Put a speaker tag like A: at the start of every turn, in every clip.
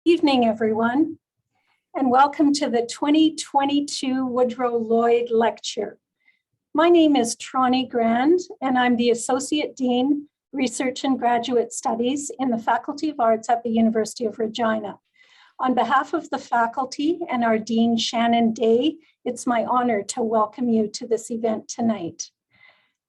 A: Evening, everyone, and welcome to the 2022 Woodrow Lloyd Lecture. My name is Troni Grand, and I'm the Associate Dean, Research and Graduate Studies in the Faculty of Arts at the University of Regina. On behalf of the faculty and our Dean, Shannon Day, it's my honor to welcome you to this event tonight.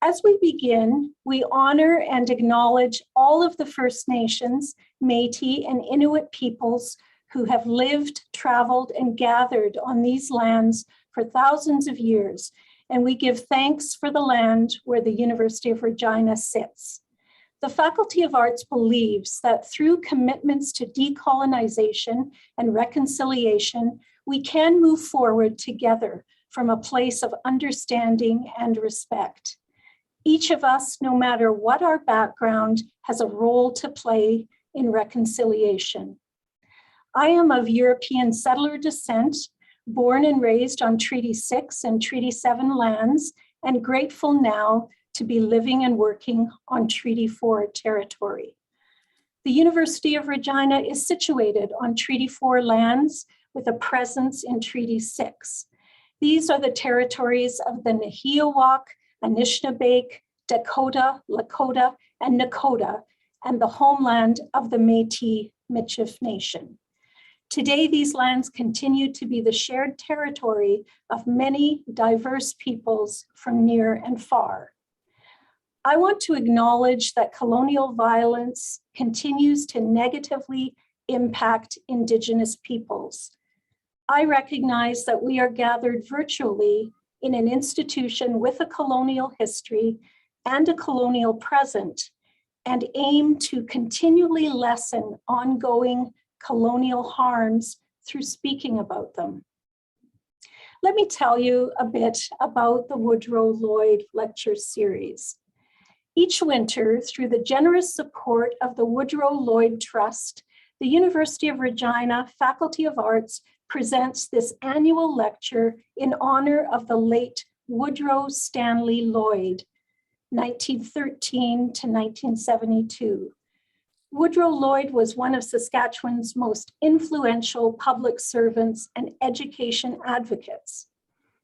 A: As we begin, we honor and acknowledge all of the First Nations, Métis, and Inuit peoples who have lived, traveled, and gathered on these lands for thousands of years, and we give thanks for the land where the University of Regina sits. The Faculty of Arts believes that through commitments to decolonization and reconciliation, we can move forward together from a place of understanding and respect. Each of us, no matter what our background, has a role to play in reconciliation. I am of European settler descent, born and raised on Treaty 6 and Treaty 7 lands, and grateful now to be living and working on Treaty 4 territory. The University of Regina is situated on Treaty 4 lands with a presence in Treaty 6. These are the territories of the Nahiawak, Anishinaabe, Dakota, Lakota, and Nakota, and the homeland of the Métis Michif Nation. Today, these lands continue to be the shared territory of many diverse peoples from near and far. I want to acknowledge that colonial violence continues to negatively impact Indigenous peoples. I recognize that we are gathered virtually in an institution with a colonial history and a colonial present, and aim to continually lessen ongoing colonial harms through speaking about them. Let me tell you a bit about the Woodrow Lloyd Lecture Series. Each winter, through the generous support of the Woodrow Lloyd Trust, the University of Regina Faculty of Arts presents this annual lecture in honor of the late Woodrow Stanley Lloyd, 1913 to 1972. Woodrow Lloyd was one of Saskatchewan's most influential public servants and education advocates.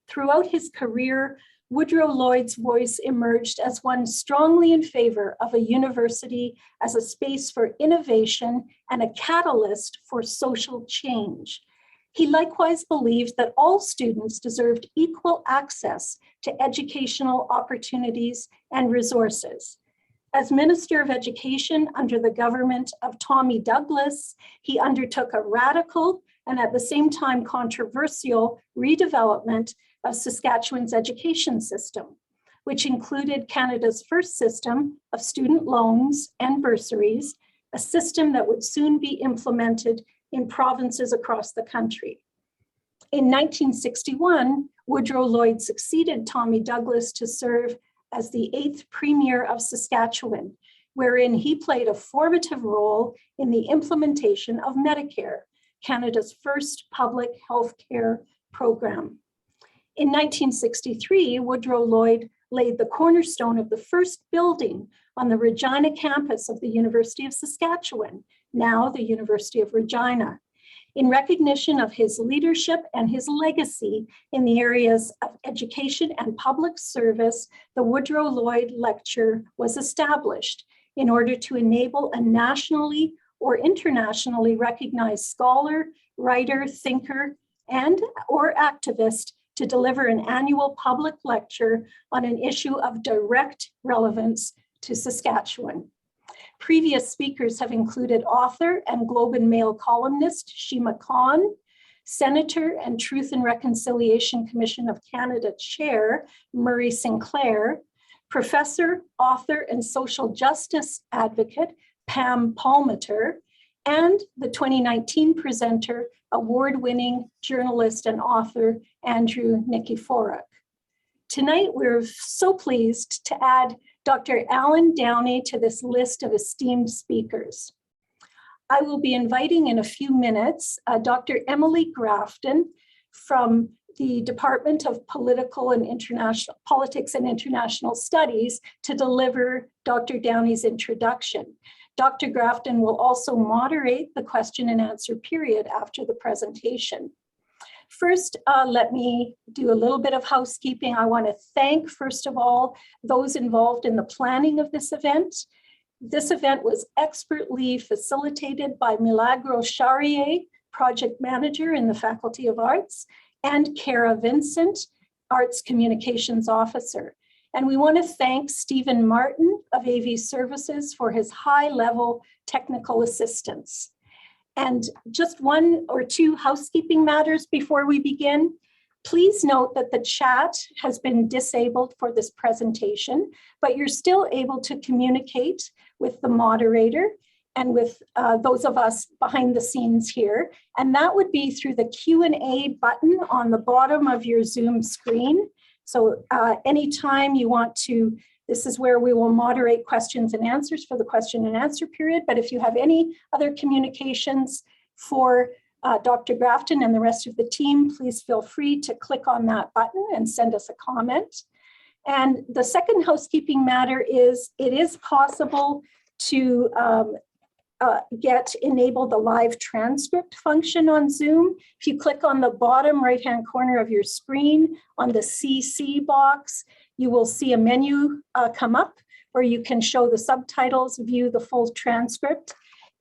A: Throughout his career, Woodrow Lloyd's voice emerged as one strongly in favor of a university as a space for innovation and a catalyst for social change. He likewise believed that all students deserved equal access to educational opportunities and resources. As Minister of Education under the government of Tommy Douglas, he undertook a radical and at the same time controversial redevelopment of Saskatchewan's education system, which included Canada's first system of student loans and bursaries, a system that would soon be implemented in provinces across the country. In 1961, Woodrow Lloyd succeeded Tommy Douglas to serve as the 8th Premier of Saskatchewan, wherein he played a formative role in the implementation of Medicare, Canada's first public health care program. In 1963, Woodrow Lloyd laid the cornerstone of the first building on the Regina campus of the University of Saskatchewan, now the University of Regina. In recognition of his leadership and his legacy in the areas of education and public service, the Woodrow Lloyd Lecture was established in order to enable a nationally or internationally recognized scholar, writer, thinker, and/or activist to deliver an annual public lecture on an issue of direct relevance to Saskatchewan. Previous speakers have included author and Globe and Mail columnist Shima Khan, Senator and Truth and Reconciliation Commission of Canada Chair Murray Sinclair, Professor, author, and social justice advocate Pam Palmater, and the 2019 presenter, award-winning journalist and author Andrew Nikiforuk. Tonight, we're so pleased to add Dr. Allan Downey to this list of esteemed speakers. I will be inviting in a few minutes Dr. Emily Grafton from the Department of Politics and International Studies to deliver Dr. Downey's introduction. Dr. Grafton will also moderate the question and answer period after the presentation. First, let me do a little bit of housekeeping. I want to thank, first of all, those involved in the planning of this event. This event was expertly facilitated by Milagro Charrier, project manager in the Faculty of Arts, and Kara Vincent, Arts Communications Officer. And we want to thank Stephen Martin of AV Services for his high-level technical assistance. And just one or two housekeeping matters before we begin. Please note that the chat has been disabled for this presentation, but you're still able to communicate with the moderator and with those of us behind the scenes here. And that would be through the Q&A button on the bottom of your Zoom screen. So anytime you want to, this is where we will moderate questions and answers for the question and answer period. But if you have any other communications for Dr. Grafton and the rest of the team, please feel free to click on that button and send us a comment. And the second housekeeping matter is it is possible to enable the live transcript function on Zoom. If you click on the bottom right-hand corner of your screen on the CC box, you will see a menu come up where you can show the subtitles, view the full transcript,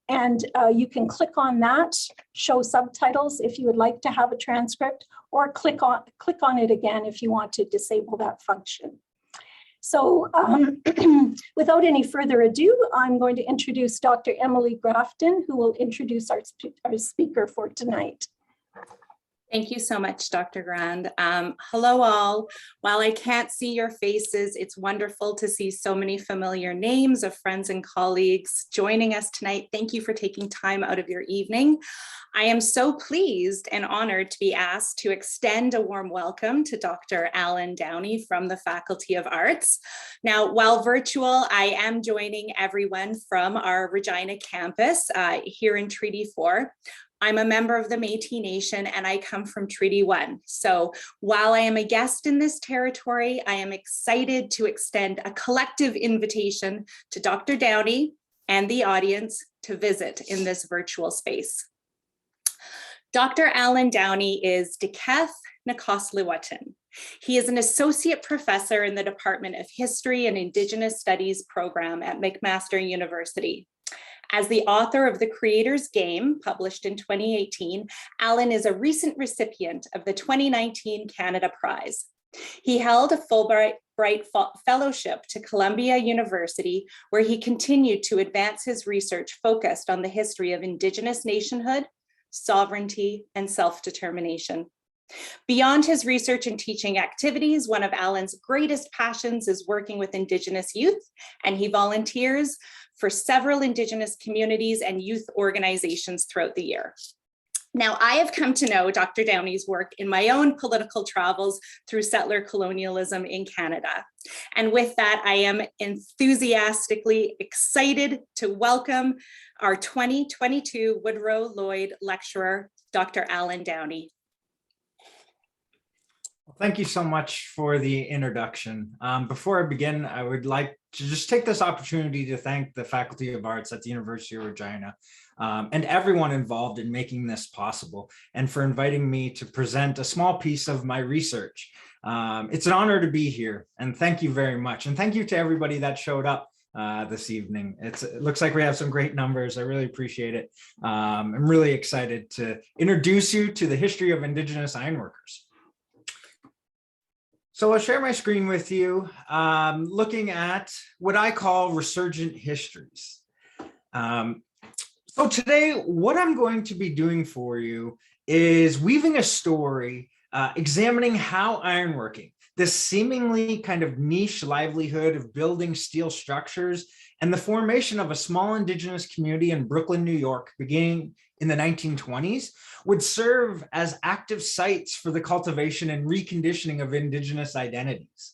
A: and you can click on that, show subtitles if you would like to have a transcript, or click on it again if you want to disable that function. So without any further ado, I'm going to introduce Dr. Emily Grafton, who will introduce our speaker for tonight.
B: Thank you so much, Dr. Grand. Hello all. While I can't see your faces, it's wonderful to see so many familiar names of friends and colleagues joining us tonight. Thank you for taking time out of your evening. I am so pleased and honored to be asked to extend a warm welcome to Dr. Allan Downey from the Faculty of Arts. Now, while virtual, I am joining everyone from our Regina campus here in Treaty 4. I'm a member of the Métis Nation and I come from Treaty 1. So while I am a guest in this territory, I am excited to extend a collective invitation to Dr. Downey and the audience to visit in this virtual space. Dr. Allan Downey is Deketh Nakosliwatan. He is an associate professor in the Department of History and Indigenous Studies program at McMaster University. As the author of The Creator's Game, published in 2018, Allan is a recent recipient of the 2019 Canada Prize. He held a Fulbright Fellowship to Columbia University, where he continued to advance his research focused on the history of Indigenous nationhood, sovereignty, and self-determination. Beyond his research and teaching activities, one of Allan's greatest passions is working with Indigenous youth, and he volunteers for several Indigenous communities and youth organizations throughout the year. Now, I have come to know Dr. Downey's work in my own political travels through settler colonialism in Canada. And with that, I am enthusiastically excited to welcome our 2022 Woodrow Lloyd lecturer, Dr. Allan Downey.
C: Well, thank you so much for the introduction. Before I begin, I would like to just take this opportunity to thank the Faculty of Arts at the University of Regina and everyone involved in making this possible, and for inviting me to present a small piece of my research. It's an honor to be here, and thank you very much. And thank you to everybody that showed up this evening. It looks like we have some great numbers. I really appreciate it. I'm really excited to introduce you to the history of Indigenous ironworkers. So I'll share my screen with you, looking at what I call resurgent histories. So today, what I'm going to be doing for you is weaving a story, examining how ironworking, this seemingly kind of niche livelihood of building steel structures, and the formation of a small Indigenous community in Brooklyn, New York, beginning in the 1920s, would serve as active sites for the cultivation and reconditioning of Indigenous identities.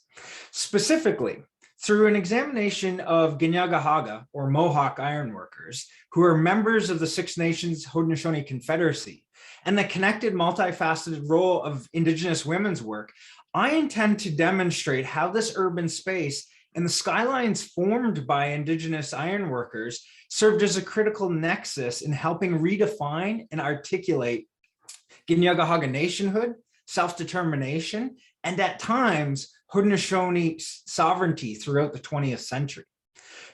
C: Specifically, through an examination of Ginyagahaga, or Mohawk ironworkers, who are members of the Six Nations Haudenosaunee Confederacy, and the connected multifaceted role of Indigenous women's work, I intend to demonstrate how this urban space and the skylines formed by Indigenous ironworkers served as a critical nexus in helping redefine and articulate Ginyagahaga nationhood, self-determination, and at times Haudenosaunee sovereignty throughout the 20th century.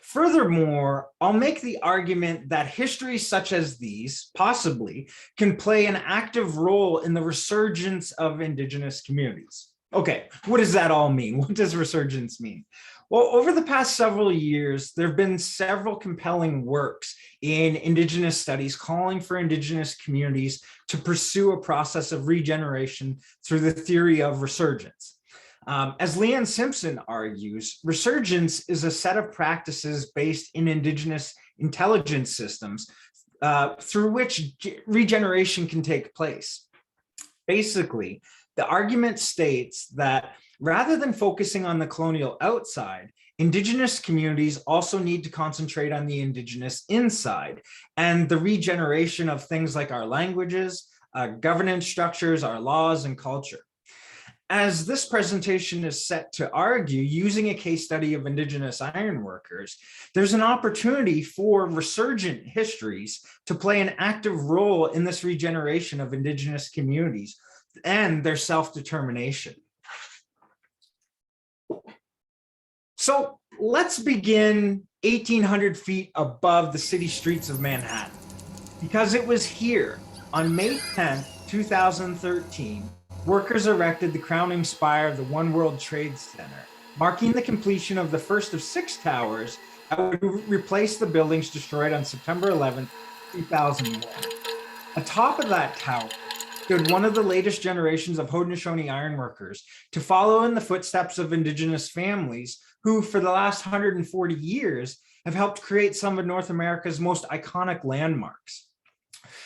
C: Furthermore, I'll make the argument that histories such as these possibly can play an active role in the resurgence of Indigenous communities. Okay, what does that all mean? What does resurgence mean? Well, over the past several years, there have been several compelling works in Indigenous studies calling for Indigenous communities to pursue a process of regeneration through the theory of resurgence. As Leanne Simpson argues, resurgence is a set of practices based in Indigenous intelligence systems through which regeneration can take place. Basically, the argument states that rather than focusing on the colonial outside, Indigenous communities also need to concentrate on the Indigenous inside and the regeneration of things like our languages, governance structures, our laws, and culture. As this presentation is set to argue, using a case study of Indigenous ironworkers, there's an opportunity for resurgent histories to play an active role in this regeneration of Indigenous communities and their self-determination. So let's begin 1,800 feet above the city streets of Manhattan, because it was here on May 10th, 2013, workers erected the crowning spire of the One World Trade Center, marking the completion of the first of 6 towers that would replace the buildings destroyed on September 11th, 2001. Atop of that tower stood one of the latest generations of Haudenosaunee ironworkers to follow in the footsteps of Indigenous families who, for the last 140 years, have helped create some of North America's most iconic landmarks.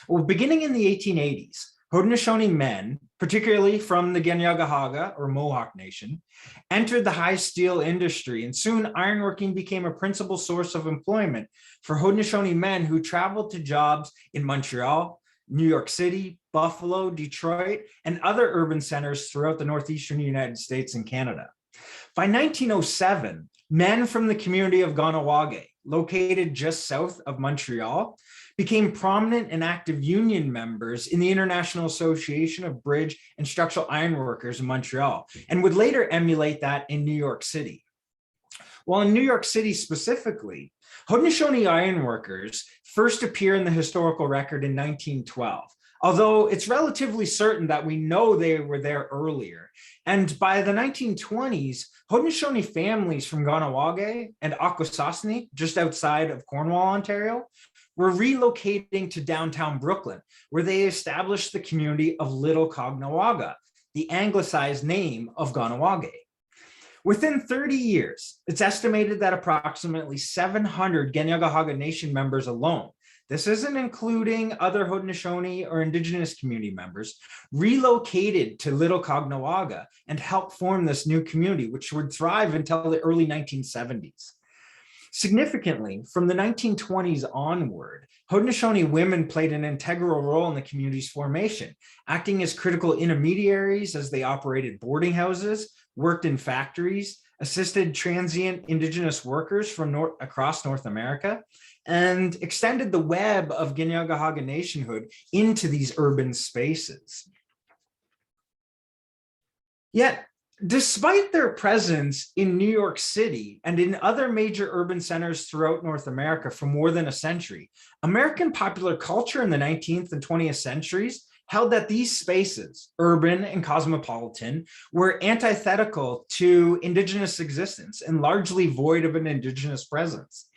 C: Well, beginning in the 1880s, Haudenosaunee men, particularly from the Ginyagahaga or Mohawk Nation, entered the high steel industry, and soon ironworking became a principal source of employment for Haudenosaunee men who traveled to jobs in Montreal, New York City, Buffalo, Detroit, and other urban centers throughout the northeastern United States and Canada. By 1907, men from the community of Kahnawake, located just south of Montreal, became prominent and active union members in the International Association of Bridge and Structural Ironworkers in Montreal, and would later emulate that in New York City. While in New York City specifically, Haudenosaunee ironworkers first appear in the historical record in 1912, although it's relatively certain that we know they were there earlier. And by the 1920s, Haudenosaunee families from Kahnawake and Akwesasne, just outside of Cornwall, Ontario, were relocating to downtown Brooklyn, where they established the community of Little Caughnawaga, the anglicized name of Kahnawake. Within 30 years, it's estimated that approximately 700 Ginyagahaga Nation members alone, this isn't including other Haudenosaunee or Indigenous community members, relocated to Little Caughnawaga and helped form this new community, which would thrive until the early 1970s. Significantly, from the 1920s onward, Haudenosaunee women played an integral role in the community's formation, acting as critical intermediaries as they operated boarding houses, worked in factories, assisted transient Indigenous workers from across North America, and extended the web of Ginyagahaga nationhood into these urban spaces. Yet, despite their presence in New York City and in other major urban centers throughout North America for more than a century, American popular culture in the 19th and 20th centuries held that these spaces, urban and cosmopolitan, were antithetical to Indigenous existence and largely void of an Indigenous presence.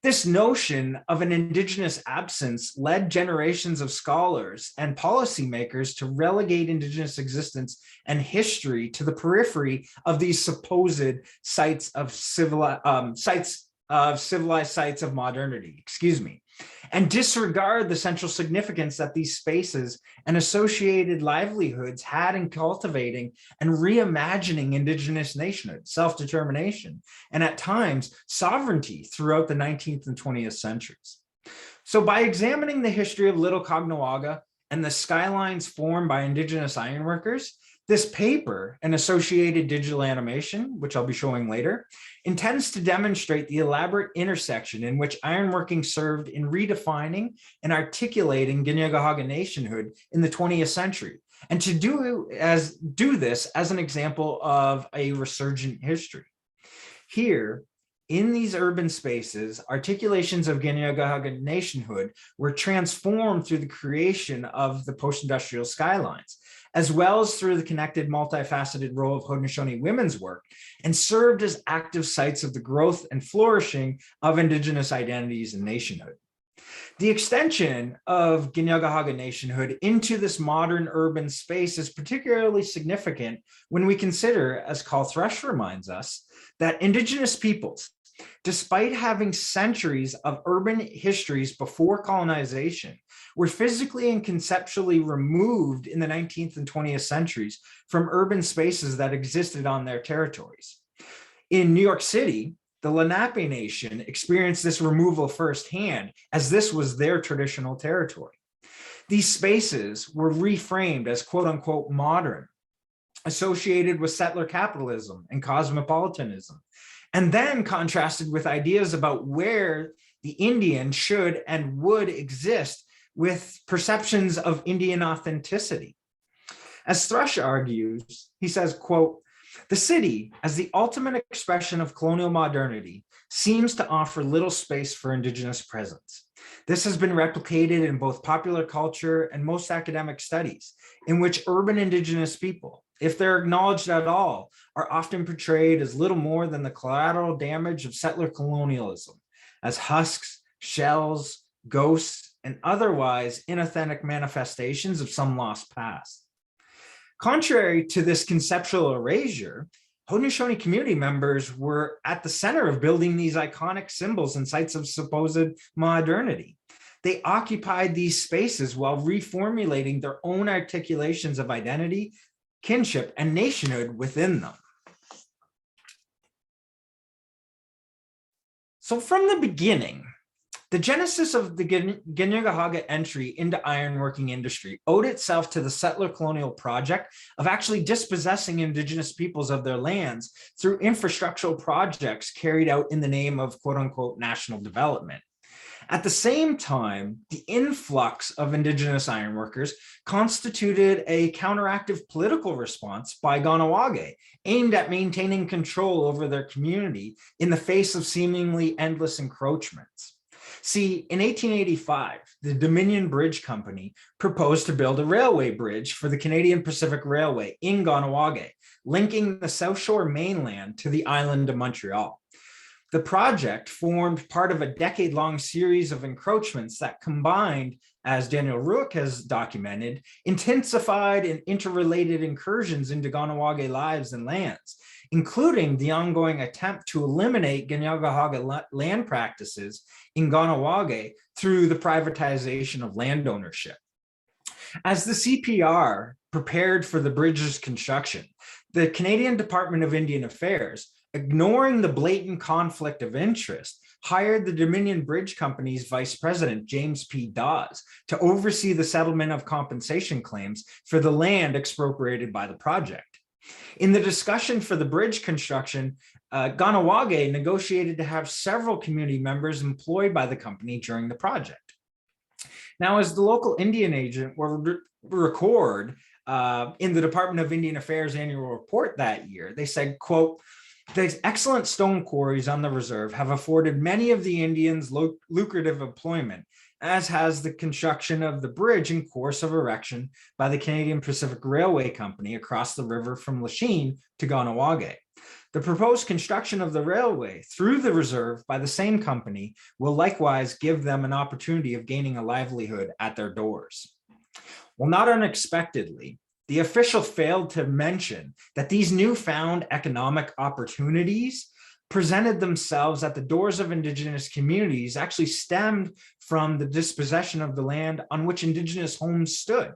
C: This notion of an Indigenous absence led generations of scholars and policymakers to relegate Indigenous existence and history to the periphery of these supposed sites of civilized sites of modernity, and disregard the central significance that these spaces and associated livelihoods had in cultivating and reimagining Indigenous nationhood, self-determination, and at times sovereignty throughout the 19th and 20th centuries. So by examining the history of Little Caughnawaga and the skylines formed by Indigenous ironworkers, this paper and associated digital animation, which I'll be showing later, intends to demonstrate the elaborate intersection in which ironworking served in redefining and articulating Ginyagahaga nationhood in the 20th century, and to do this as an example of a resurgent history. Here, in these urban spaces, articulations of Ginyagahaga nationhood were transformed through the creation of the post-industrial skylines, as well as through the connected multifaceted role of Haudenosaunee women's work, and served as active sites of the growth and flourishing of Indigenous identities and nationhood. The extension of Ginyagahaga nationhood into this modern urban space is particularly significant when we consider, as Carl Thrush reminds us, that Indigenous peoples, despite having centuries of urban histories before colonization, were physically and conceptually removed in the 19th and 20th centuries from urban spaces that existed on their territories. In New York City, the Lenape Nation experienced this removal firsthand, as this was their traditional territory. These spaces were reframed as quote unquote modern, associated with settler capitalism and cosmopolitanism, and then contrasted with ideas about where the Indian should and would exist with perceptions of Indian authenticity. As Thrush argues, he says, quote, "The city, as the ultimate expression of colonial modernity, seems to offer little space for Indigenous presence. This has been replicated in both popular culture and most academic studies, in which urban Indigenous people, if they're acknowledged at all, are often portrayed as little more than the collateral damage of settler colonialism, as husks, shells, ghosts, and otherwise inauthentic manifestations of some lost past." Contrary to this conceptual erasure, Haudenosaunee community members were at the center of building these iconic symbols and sites of supposed modernity. They occupied these spaces while reformulating their own articulations of identity, kinship, and nationhood within them. So from the beginning, the genesis of the Ginyagahaga entry into ironworking industry owed itself to the settler colonial project of actually dispossessing Indigenous peoples of their lands through infrastructural projects carried out in the name of quote unquote national development. At the same time, the influx of Indigenous ironworkers constituted a counteractive political response by Kahnawake, aimed at maintaining control over their community in the face of seemingly endless encroachments. See, in 1885, the Dominion Bridge Company proposed to build a railway bridge for the Canadian Pacific Railway in Kahnawake, linking the South Shore mainland to the island of Montreal. The project formed part of a decade-long series of encroachments that combined, as Daniel Ruick has documented, intensified and interrelated incursions into Kahnawake lives and lands, including the ongoing attempt to eliminate Ginyagahaga land practices in Kahnawake through the privatization of land ownership. As the CPR prepared for the bridge's construction, the Canadian Department of Indian Affairs, ignoring the blatant conflict of interest, hired the Dominion Bridge Company's vice president, James P. Dawes, to oversee the settlement of compensation claims for the land expropriated by the project. In the discussion for the bridge construction, Kahnawake negotiated to have several community members employed by the company during the project. Now, as the local Indian agent will record in the Department of Indian Affairs annual report that year, they said, quote, "The excellent stone quarries on the reserve have afforded many of the Indians lucrative employment, as has the construction of the bridge in course of erection by the Canadian Pacific Railway Company across the river from Lachine to Kahnawake. The proposed construction of the railway through the reserve by the same company will likewise give them an opportunity of gaining a livelihood at their doors." Well, not unexpectedly, the official failed to mention that these newfound economic opportunities presented themselves at the doors of Indigenous communities actually stemmed from the dispossession of the land on which Indigenous homes stood.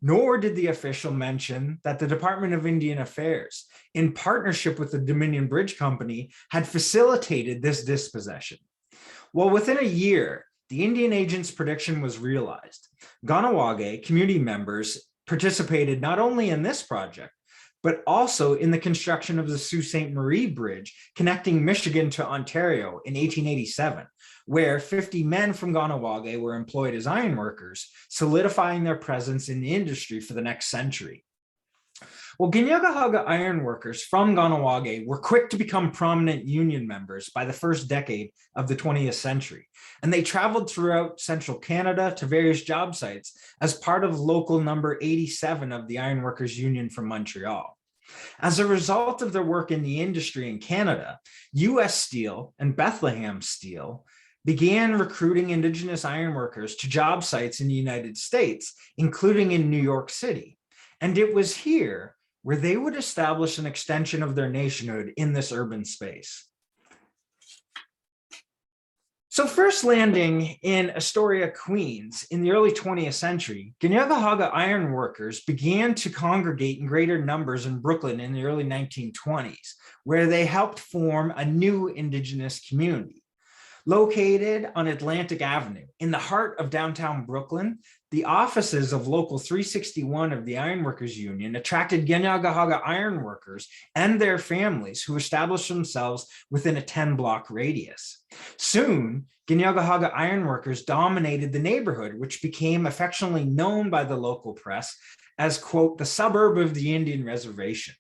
C: Nor did the official mention that the Department of Indian Affairs, in partnership with the Dominion Bridge Company, had facilitated this dispossession. Well, within a year, the Indian agent's prediction was realized. Ganawage community members participated not only in this project, but also in the construction of the Sault Ste. Marie Bridge connecting Michigan to Ontario in 1887, where 50 men from Ganawage were employed as ironworkers, solidifying their presence in the industry for the next century. Well, Ginyagahaga ironworkers from Ganawage were quick to become prominent union members by the first decade of the 20th century, and they traveled throughout central Canada to various job sites as part of local number 87 of the Ironworkers Union from Montreal. As a result of their work in the industry in Canada, US Steel and Bethlehem Steel began recruiting Indigenous ironworkers to job sites in the United States, including in New York City. And it was here where they would establish an extension of their nationhood in this urban space. So first landing in Astoria, Queens in the early 20th century, Ginyagahaga ironworkers began to congregate in greater numbers in Brooklyn in the early 1920s, where they helped form a new Indigenous community. Located on Atlantic Avenue in the heart of downtown Brooklyn, the offices of Local 361 of the Ironworkers Union attracted Ginyagahaga ironworkers and their families who established themselves within a 10-block radius. Soon, Ginyagahaga ironworkers dominated the neighborhood, which became affectionately known by the local press as, quote, the suburb of the Indian Reservation.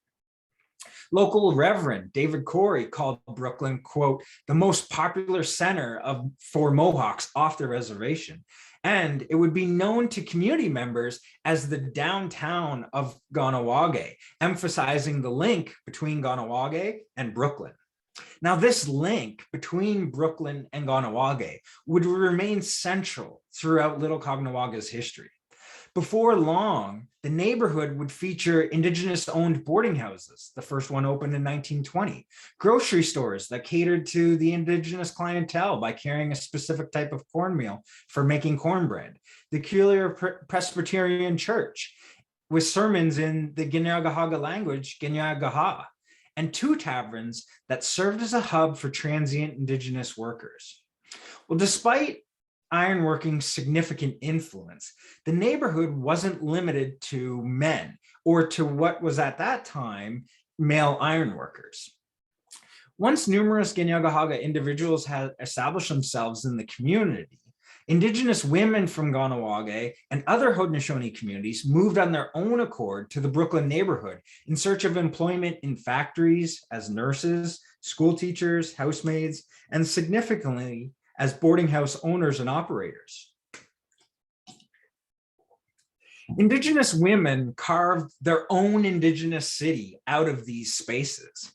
C: Local Reverend David Corey called Brooklyn, quote, the most popular center for Mohawks off the reservation. And it would be known to community members as the downtown of Ganawage, emphasizing the link between Ganawage and Brooklyn. Now, this link between Brooklyn and Ganawage would remain central throughout Little Caughnawaga's history. Before long, the neighborhood would feature Indigenous-owned boarding houses. The first one opened in 1920. Grocery stores that catered to the Indigenous clientele by carrying a specific type of cornmeal for making cornbread. The Peculiar Presbyterian Church with sermons in the Ginyagahaga language, Ginyagaha, and 2 taverns that served as a hub for transient Indigenous workers. Well, despite ironworking's significant influence, the neighborhood wasn't limited to men or to what was at that time male ironworkers. Once numerous Ginyagahaga individuals had established themselves in the community, Indigenous women from Ganawage and other Haudenosaunee communities moved on their own accord to the Brooklyn neighborhood in search of employment in factories as nurses, school teachers, housemaids, and significantly as boarding house owners and operators. Indigenous women carved their own Indigenous city out of these spaces.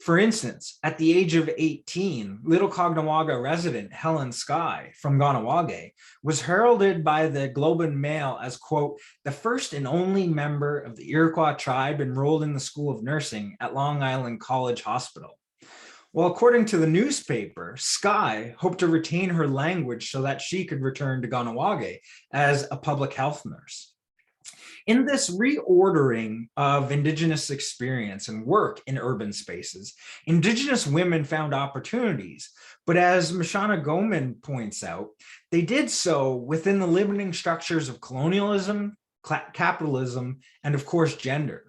C: For instance, at the age of 18, Little Caughnawaga resident Helen Skye from Ganawage was heralded by the Globe and Mail as, quote, the first and only member of the Iroquois tribe enrolled in the School of Nursing at Long Island College Hospital. Well, according to the newspaper, Skye hoped to retain her language so that she could return to Ganawage as a public health nurse. In this reordering of Indigenous experience and work in urban spaces, Indigenous women found opportunities, but as Mashana Goman points out, they did so within the limiting structures of colonialism, capitalism, and of course, gender.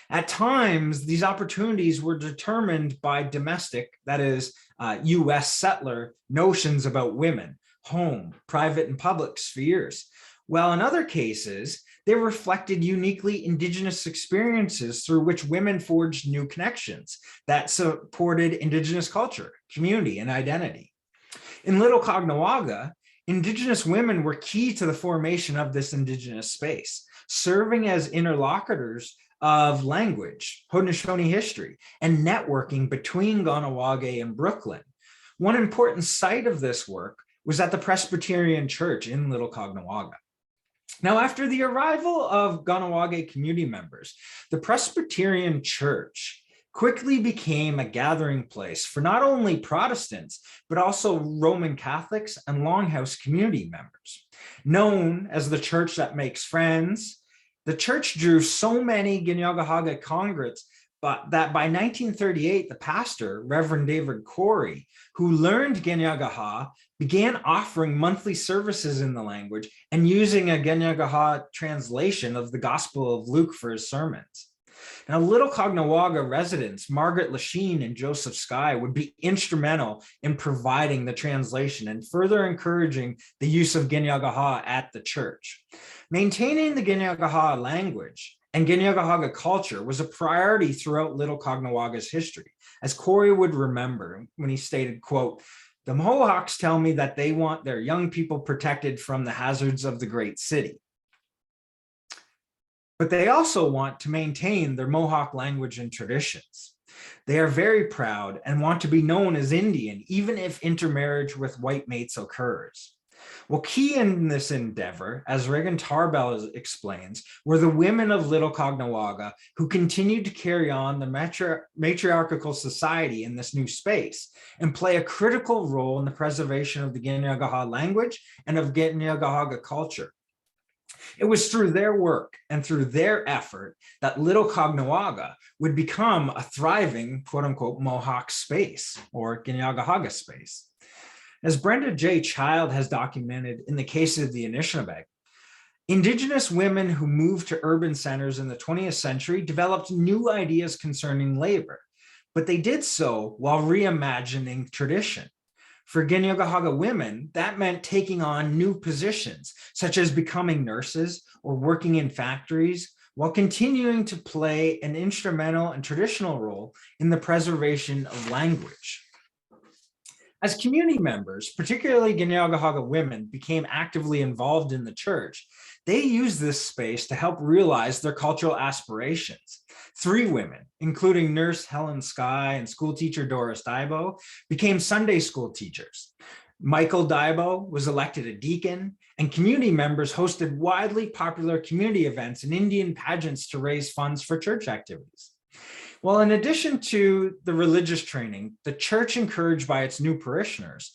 C: At times, these opportunities were determined by domestic, that is, US settler notions about women, home, private and public spheres. While in other cases, they reflected uniquely Indigenous experiences through which women forged new connections that supported Indigenous culture, community, and identity. In Little Caughnawaga, Indigenous women were key to the formation of this Indigenous space, serving as interlocutors of language, Haudenosaunee history, and networking between Ganawage and Brooklyn. One important site of this work was at the Presbyterian Church in Little Caughnawaga. Now, after the arrival of Ganawage community members, the Presbyterian Church quickly became a gathering place for not only Protestants, but also Roman Catholics and Longhouse community members. Known as the church that makes friends, the church drew so many Ginyagahaga congregants but that by 1938, the pastor, Reverend David Corey, who learned Ganyagaha, began offering monthly services in the language and using a Ganyagaha translation of the Gospel of Luke for his sermons. Now, Little Caughnawaga residents, Margaret Lachine and Joseph Skye, would be instrumental in providing the translation and further encouraging the use of Ganyagaha at the church. Maintaining the Ganyagaha language and Ganyagaha culture was a priority throughout Little Caughnawaга's history, as Corey would remember when he stated, quote, "The Mohawks tell me that they want their young people protected from the hazards of the great city. But they also want to maintain their Mohawk language and traditions. They are very proud and want to be known as Indian, even if intermarriage with white mates occurs." Well, key in this endeavor, as Regan Tarbell explains, were the women of Little Caughnawaga who continued to carry on the matriarchal society in this new space and play a critical role in the preservation of the Ganyagaha language and of Ganyagaha culture. It was through their work and through their effort that Little Caughnawaga would become a thriving, quote unquote, Mohawk space or Ganyagaha space. As Brenda J. Child has documented in the case of the Anishinaabe, Indigenous women who moved to urban centers in the 20th century developed new ideas concerning labor, but they did so while reimagining tradition. For Ganyagaha women, that meant taking on new positions, such as becoming nurses or working in factories, while continuing to play an instrumental and traditional role in the preservation of language. As community members, particularly Ganyagaha women, became actively involved in the church, they used this space to help realize their cultural aspirations. 3 women, including nurse Helen Skye and schoolteacher Doris Dybo, became Sunday school teachers. Michael Dybo was elected a deacon, and community members hosted widely popular community events and Indian pageants to raise funds for church activities. Well, in addition to the religious training, the church, encouraged by its new parishioners,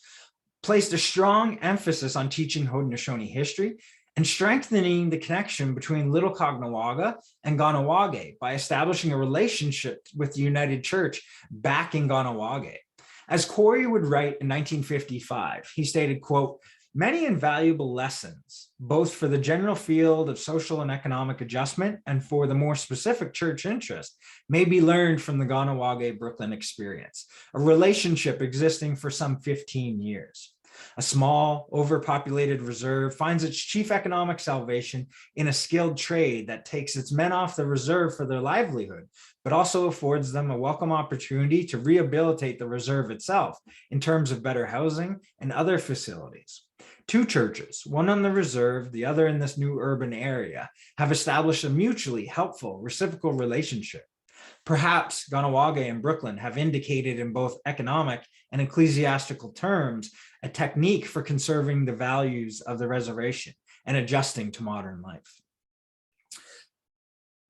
C: placed a strong emphasis on teaching Haudenosaunee history and strengthening the connection between Little Caughnawaga and Kahnawake by establishing a relationship with the United Church back in Kahnawake. As Corey would write in 1955, he stated, quote, "Many invaluable lessons, both for the general field of social and economic adjustment and for the more specific church interest, may be learned from the Kahnawake Brooklyn experience, a relationship existing for some 15 years. A small, overpopulated reserve finds its chief economic salvation in a skilled trade that takes its men off the reserve for their livelihood, but also affords them a welcome opportunity to rehabilitate the reserve itself in terms of better housing and other facilities. 2 churches, one on the reserve, the other in this new urban area, have established a mutually helpful reciprocal relationship. Perhaps Kahnawake and Brooklyn have indicated in both economic and ecclesiastical terms a technique for conserving the values of the reservation and adjusting to modern life."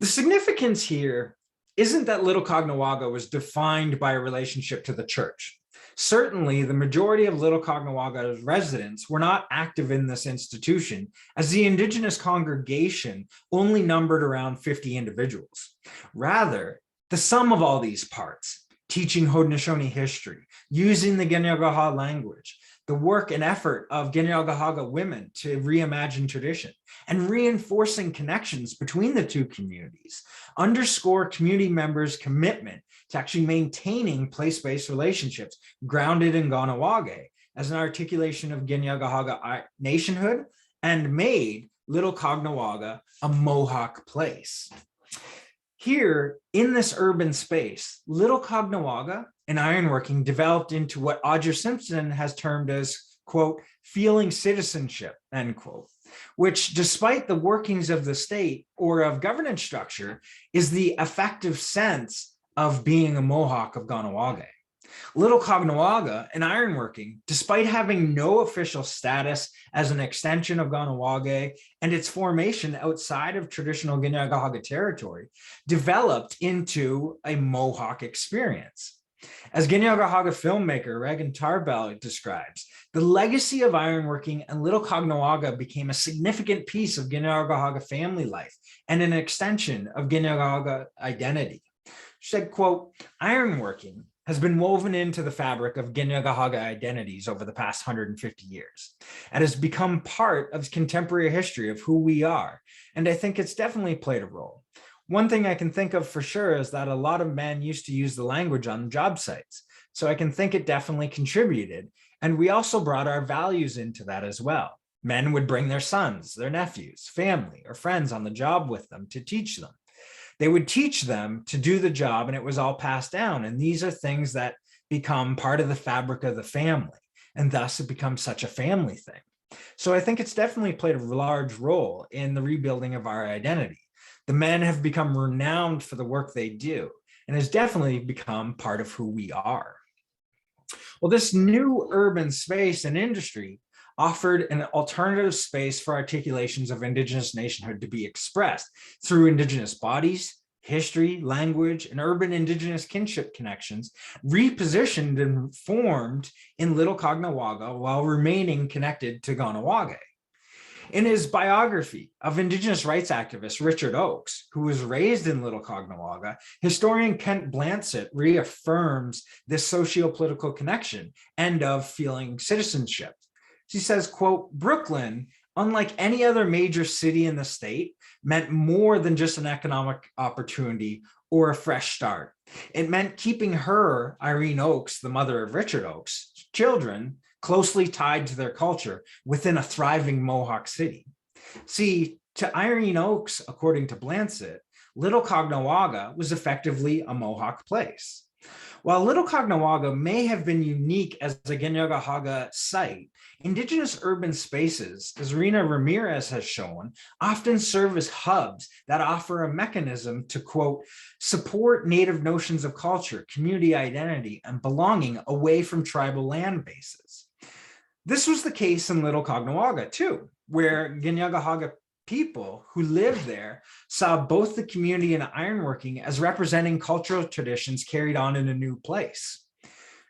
C: The significance here isn't that Little Caughnawaga was defined by a relationship to the church. Certainly, the majority of Little Caughnawaga residents were not active in this institution, as the Indigenous congregation only numbered around 50 individuals. Rather, the sum of all these parts, teaching Haudenosaunee history, using the Ganyagaha language, the work and effort of Ganyagaha women to reimagine tradition, and reinforcing connections between the 2 communities, underscore community members' commitment to actually maintaining place-based relationships grounded in Kahnawake as an articulation of Ganyagaha nationhood and made Little Caughnawaga a Mohawk place. Here, in this urban space, Little Caughnawaga and ironworking developed into what Audra Simpson has termed as, quote, "feeling citizenship," end quote, which, despite the workings of the state or of governance structure, is the effective sense of being a Mohawk of Kahnawake. Little Caughnawaga and ironworking, despite having no official status as an extension of Kahnawake and its formation outside of traditional Ganyagaha territory, developed into a Mohawk experience. As Ganyagaha filmmaker Regan Tarbell describes, the legacy of ironworking and Little Caughnawaga became a significant piece of Ganyagaha family life and an extension of Ganyagaha identity. She said, quote, "Ironworking has been woven into the fabric of Ginyagahaga identities over the past 150 years and has become part of contemporary history of who we are. And I think it's definitely played a role. One thing I can think of for sure is that a lot of men used to use the language on job sites. So I can think it definitely contributed. And we also brought our values into that as well. Men would bring their sons, their nephews, family, or friends on the job with them to teach them. They would teach them to do the job, and it was all passed down. And these are things that become part of the fabric of the family. And thus it becomes such a family thing. So I think it's definitely played a large role in the rebuilding of our identity. The men have become renowned for the work they do, and has definitely become part of who we are. Well, this new urban space and industry offered an alternative space for articulations of Indigenous nationhood to be expressed through Indigenous bodies, history, language, and urban Indigenous kinship connections, repositioned and formed in Little Caughnawaga while remaining connected to Kahnawake. In his biography of Indigenous rights activist Richard Oakes, who was raised in Little Caughnawaga, historian Kent Blanchett reaffirms this socio-political connection and of feeling citizenship. She says, quote, "Brooklyn, unlike any other major city in the state, meant more than just an economic opportunity or a fresh start. It meant keeping her, Irene Oakes, the mother of Richard Oakes, children closely tied to their culture within a thriving Mohawk city." See, to Irene Oakes, according to Blanchett, Little Caughnawaga was effectively a Mohawk place. While Little Caughnawaga may have been unique as a Ginyagahaga site, Indigenous urban spaces, as Rena Ramirez has shown, often serve as hubs that offer a mechanism to, quote, "support Native notions of culture, community identity, and belonging away from tribal land bases." This was the case in Little Caughnawaga too, where Ginyagahaga people who lived there saw both the community and ironworking as representing cultural traditions carried on in a new place.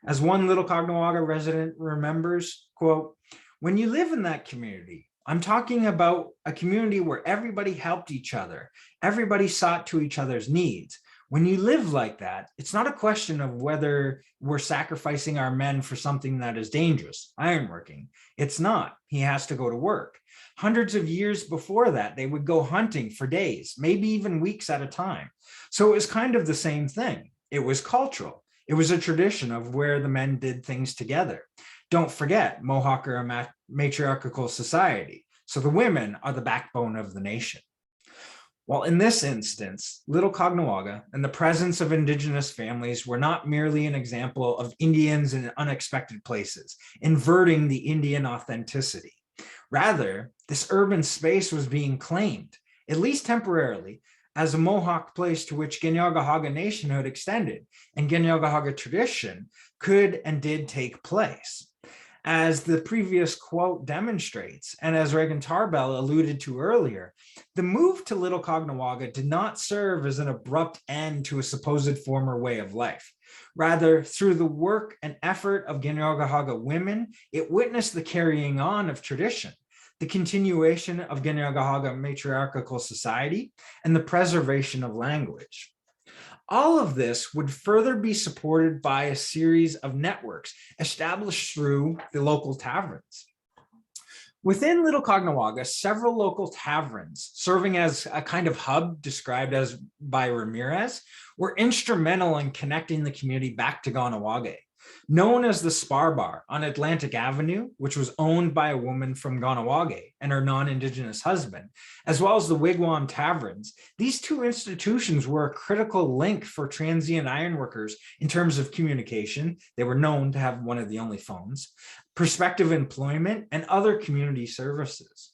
C: As one Little Caughnawaga resident remembers, quote, "When you live in that community, I'm talking about a community where everybody helped each other, everybody sought to each other's needs. When you live like that, it's not a question of whether we're sacrificing our men for something that is dangerous, ironworking. It's not. He has to go to work. Hundreds of years before that, they would go hunting for days, maybe even weeks at a time. So it was kind of the same thing. It was cultural. It was a tradition of where the men did things together. Don't forget, Mohawk are a matriarchal society, so the women are the backbone of the nation. While in this instance, Little Caughnawaga and the presence of Indigenous families were not merely an example of Indians in unexpected places, inverting the Indian authenticity. Rather, this urban space was being claimed, at least temporarily, as a Mohawk place to which Ginyagahaga nationhood extended, and Ginyagahaga tradition could and did take place. As the previous quote demonstrates, and as Reagan Tarbell alluded to earlier, the move to Little Caughnawaga did not serve as an abrupt end to a supposed former way of life. Rather, through the work and effort of Ginyagahaga women, it witnessed the carrying on of tradition, the continuation of Ginyagahaga matriarchal society, and the preservation of language. All of this would further be supported by a series of networks established through the local taverns. Within Little Caughnawaga, several local taverns, serving as a kind of hub described as by Ramirez, were instrumental in connecting the community back to Kahnawake. Known as the Spar Bar on Atlantic Avenue, which was owned by a woman from Kahnawake and her non-Indigenous husband, as well as the Wigwam Taverns, these two institutions were a critical link for transient ironworkers in terms of communication. They were known to have one of the only phones, prospective employment, and other community services.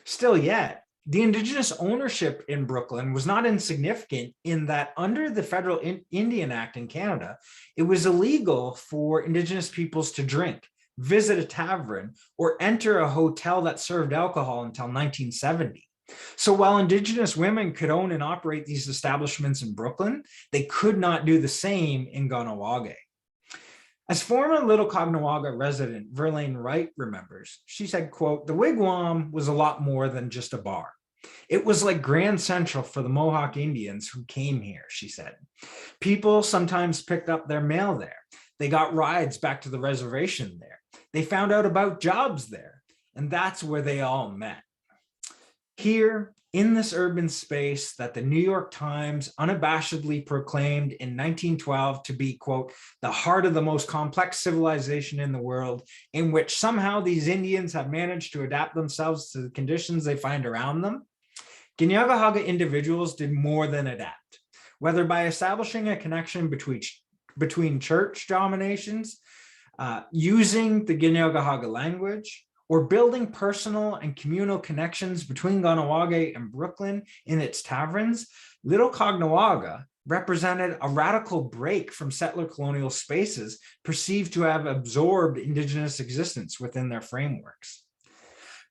C: Still yet, the Indigenous ownership in Brooklyn was not insignificant in that under the Federal Indian Act in Canada, it was illegal for Indigenous peoples to drink, visit a tavern, or enter a hotel that served alcohol until 1970. So while Indigenous women could own and operate these establishments in Brooklyn, they could not do the same in Kahnawake. As former Little Caughnawaga resident Verlaine Wright remembers, she said, quote, "The wigwam was a lot more than just a bar. It was like Grand Central for the Mohawk Indians who came here, she said. People sometimes picked up their mail there. They got rides back to the reservation there. They found out about jobs there, and that's where they all met. Here, in this urban space that the New York Times unabashedly proclaimed in 1912 to be, quote, the heart of the most complex civilization in the world, in which somehow these Indians have managed to adapt themselves to the conditions they find around them, Ginyaga individuals did more than adapt, whether by establishing a connection between church dominations, using the Ginyaga language, or building personal and communal connections between Kahnawake and Brooklyn in its taverns. Little Caughnawaga represented a radical break from settler colonial spaces perceived to have absorbed Indigenous existence within their frameworks.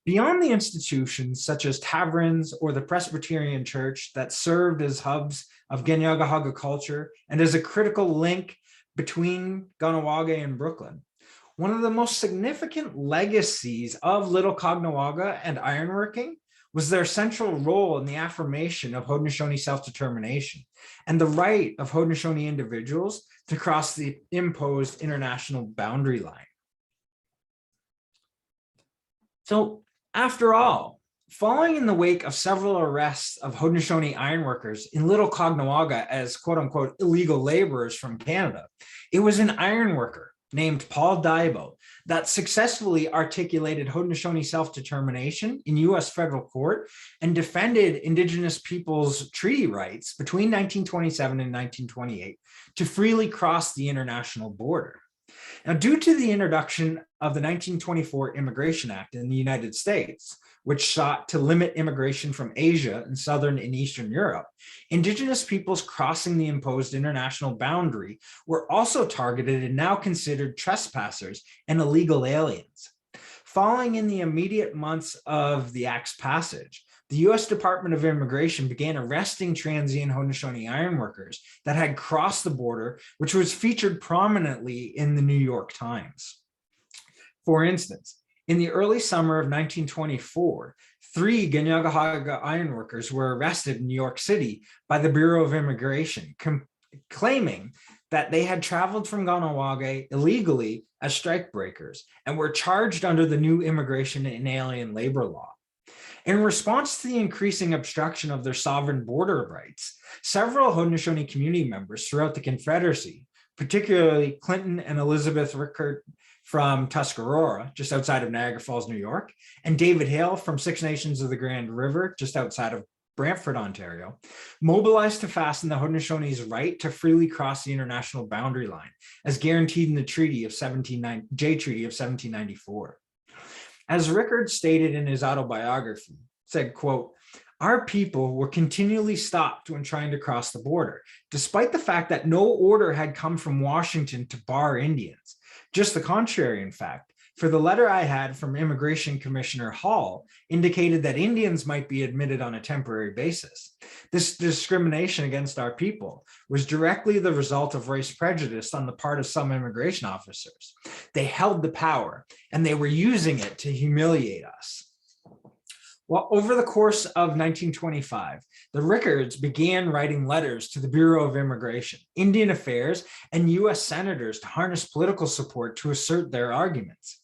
C: Beyond the institutions such as taverns or the Presbyterian Church that served as hubs of Ginyaga culture and as a critical link between Kahnawake and Brooklyn, one of the most significant legacies of Little Caughnawaga and ironworking was their central role in the affirmation of Haudenosaunee self-determination and the right of Haudenosaunee individuals to cross the imposed international boundary line. So, after all, following in the wake of several arrests of Haudenosaunee ironworkers in Little Caughnawaga as quote-unquote illegal laborers from Canada, it was an ironworker named Paul Daibo that successfully articulated Haudenosaunee self-determination in US federal court and defended Indigenous peoples' treaty rights between 1927 and 1928 to freely cross the international border. Now, due to the introduction of the 1924 Immigration Act in the United States, which sought to limit immigration from Asia and Southern and Eastern Europe, Indigenous peoples crossing the imposed international boundary were also targeted and now considered trespassers and illegal aliens. Following in the immediate months of the Act's passage, the US Department of Immigration began arresting transient Haudenosaunee ironworkers that had crossed the border, which was featured prominently in the New York Times. For instance, in the early summer of 1924, 3 Ginyaga ironworkers were arrested in New York City by the Bureau of Immigration, claiming that they had traveled from Kahnawake illegally as strikebreakers and were charged under the new immigration and alien labor law. In response to the increasing obstruction of their sovereign border rights, several Haudenosaunee community members throughout the Confederacy, particularly Clinton and Elizabeth Rickert from Tuscarora, just outside of Niagara Falls, New York, and David Hale from Six Nations of the Grand River, just outside of Brantford, Ontario, mobilized to fasten the Haudenosauneen's right to freely cross the international boundary line, as guaranteed in the Treaty of 1794. As Rickard stated in his autobiography, said, quote, "Our people were continually stopped when trying to cross the border, despite the fact that no order had come from Washington to bar Indians. Just the contrary, in fact, for the letter I had from Immigration Commissioner Hall indicated that Indians might be admitted on a temporary basis. This discrimination against our people was directly the result of race prejudice on the part of some immigration officers. They held the power, and they were using it to humiliate us." Well, over the course of 1925, the Rickards began writing letters to the Bureau of Immigration, Indian Affairs, and US senators to harness political support to assert their arguments.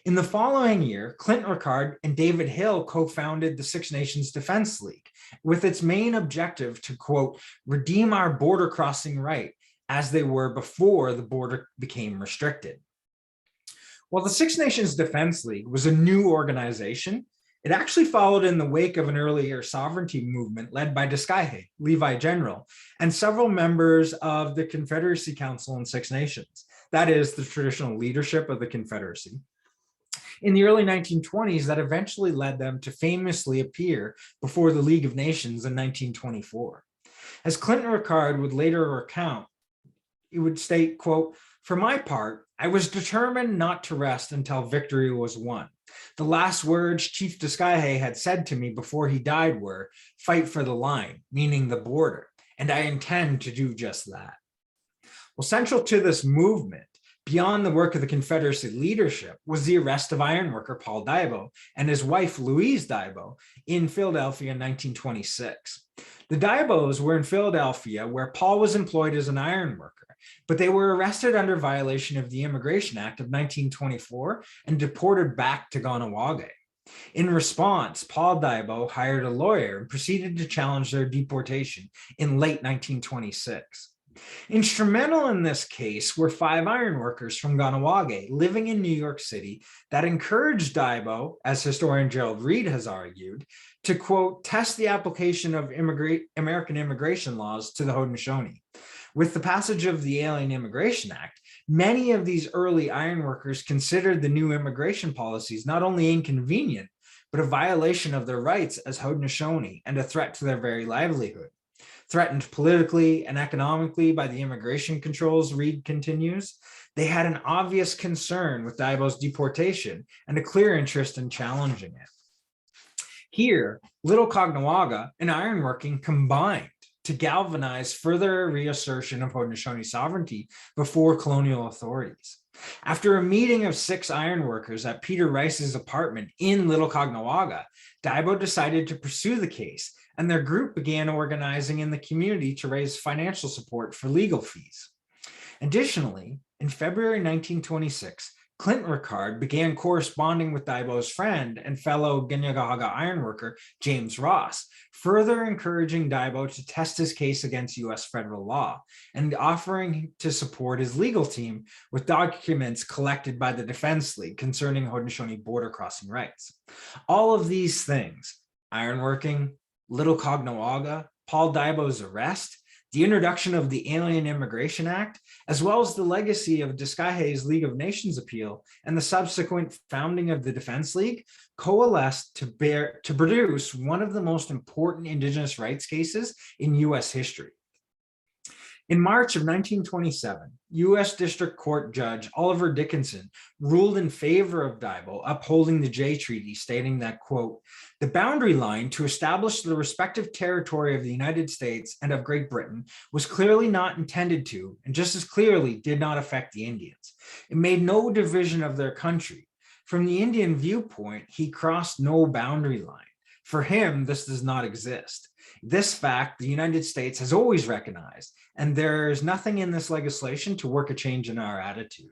C: In the following year, Clint Rickard and David Hill co-founded the Six Nations Defense League, with its main objective to, quote, "redeem our border crossing right as they were before the border became restricted." While the Six Nations Defense League was a new organization, it actually followed in the wake of an earlier sovereignty movement led by Diskaihe, Levi General, and several members of the Confederacy Council and Six Nations, that is, the traditional leadership of the Confederacy, in the early 1920s that eventually led them to famously appear before the League of Nations in 1924. As Clinton Rickard would later recount, he would state, quote, "For my part, I was determined not to rest until victory was won. The last words Chief Diskaihe had said to me before he died were, 'Fight for the line,' meaning the border, and I intend to do just that." Well, central to this movement Beyond the work of the Confederacy leadership was the arrest of ironworker Paul Diabo and his wife Louise Diabo in Philadelphia in 1926. The Diabos were in Philadelphia where Paul was employed as an ironworker, but they were arrested under violation of the Immigration Act of 1924 and deported back to Ganawage. In response, Paul Diabo hired a lawyer and proceeded to challenge their deportation in late 1926. Instrumental in this case were 5 ironworkers from Ganawage living in New York City that encouraged Diabo, as historian Gerald Reed has argued, to, quote, test the application of American immigration laws to the Haudenosaunee. With the passage of the Alien Immigration Act, many of these early ironworkers considered the new immigration policies not only inconvenient, but a violation of their rights as Haudenosaunee and a threat to their very livelihood. Threatened politically and economically by the immigration controls, Reed continues, they had an obvious concern with Diabo's deportation and a clear interest in challenging it. Here, Little Caughnawaga and ironworking combined to galvanize further reassertion of Haudenosaunee sovereignty before colonial authorities. After a meeting of 6 ironworkers at Peter Rice's apartment in Little Caughnawaga, Diabo decided to pursue the case, and their group began organizing in the community to raise financial support for legal fees. Additionally, in February 1926, Clint Ricard began corresponding with Diabo's friend and fellow Ginyagahaga ironworker James Ross, further encouraging Diabo to test his case against U.S. federal law and offering to support his legal team with documents collected by the Defense League concerning Haudenosaunee border crossing rights. All of these things, ironworking, Little Caughnawaga, Paul Diabo's arrest, the introduction of the Alien Immigration Act, as well as the legacy of Discahay's League of Nations appeal and the subsequent founding of the Defense League, coalesced to produce one of the most important Indigenous rights cases in U.S. history. In March of 1927, U.S. District Court Judge Oliver Dickinson ruled in favor of Diabo, upholding the Jay Treaty, stating that, quote, the boundary line to establish the respective territory of the United States and of Great Britain was clearly not intended to, and just as clearly did not affect the Indians. It made no division of their country. From the Indian viewpoint, he crossed no boundary line. For him, this does not exist. This fact, the United States has always recognized, and there's nothing in this legislation to work a change in our attitude.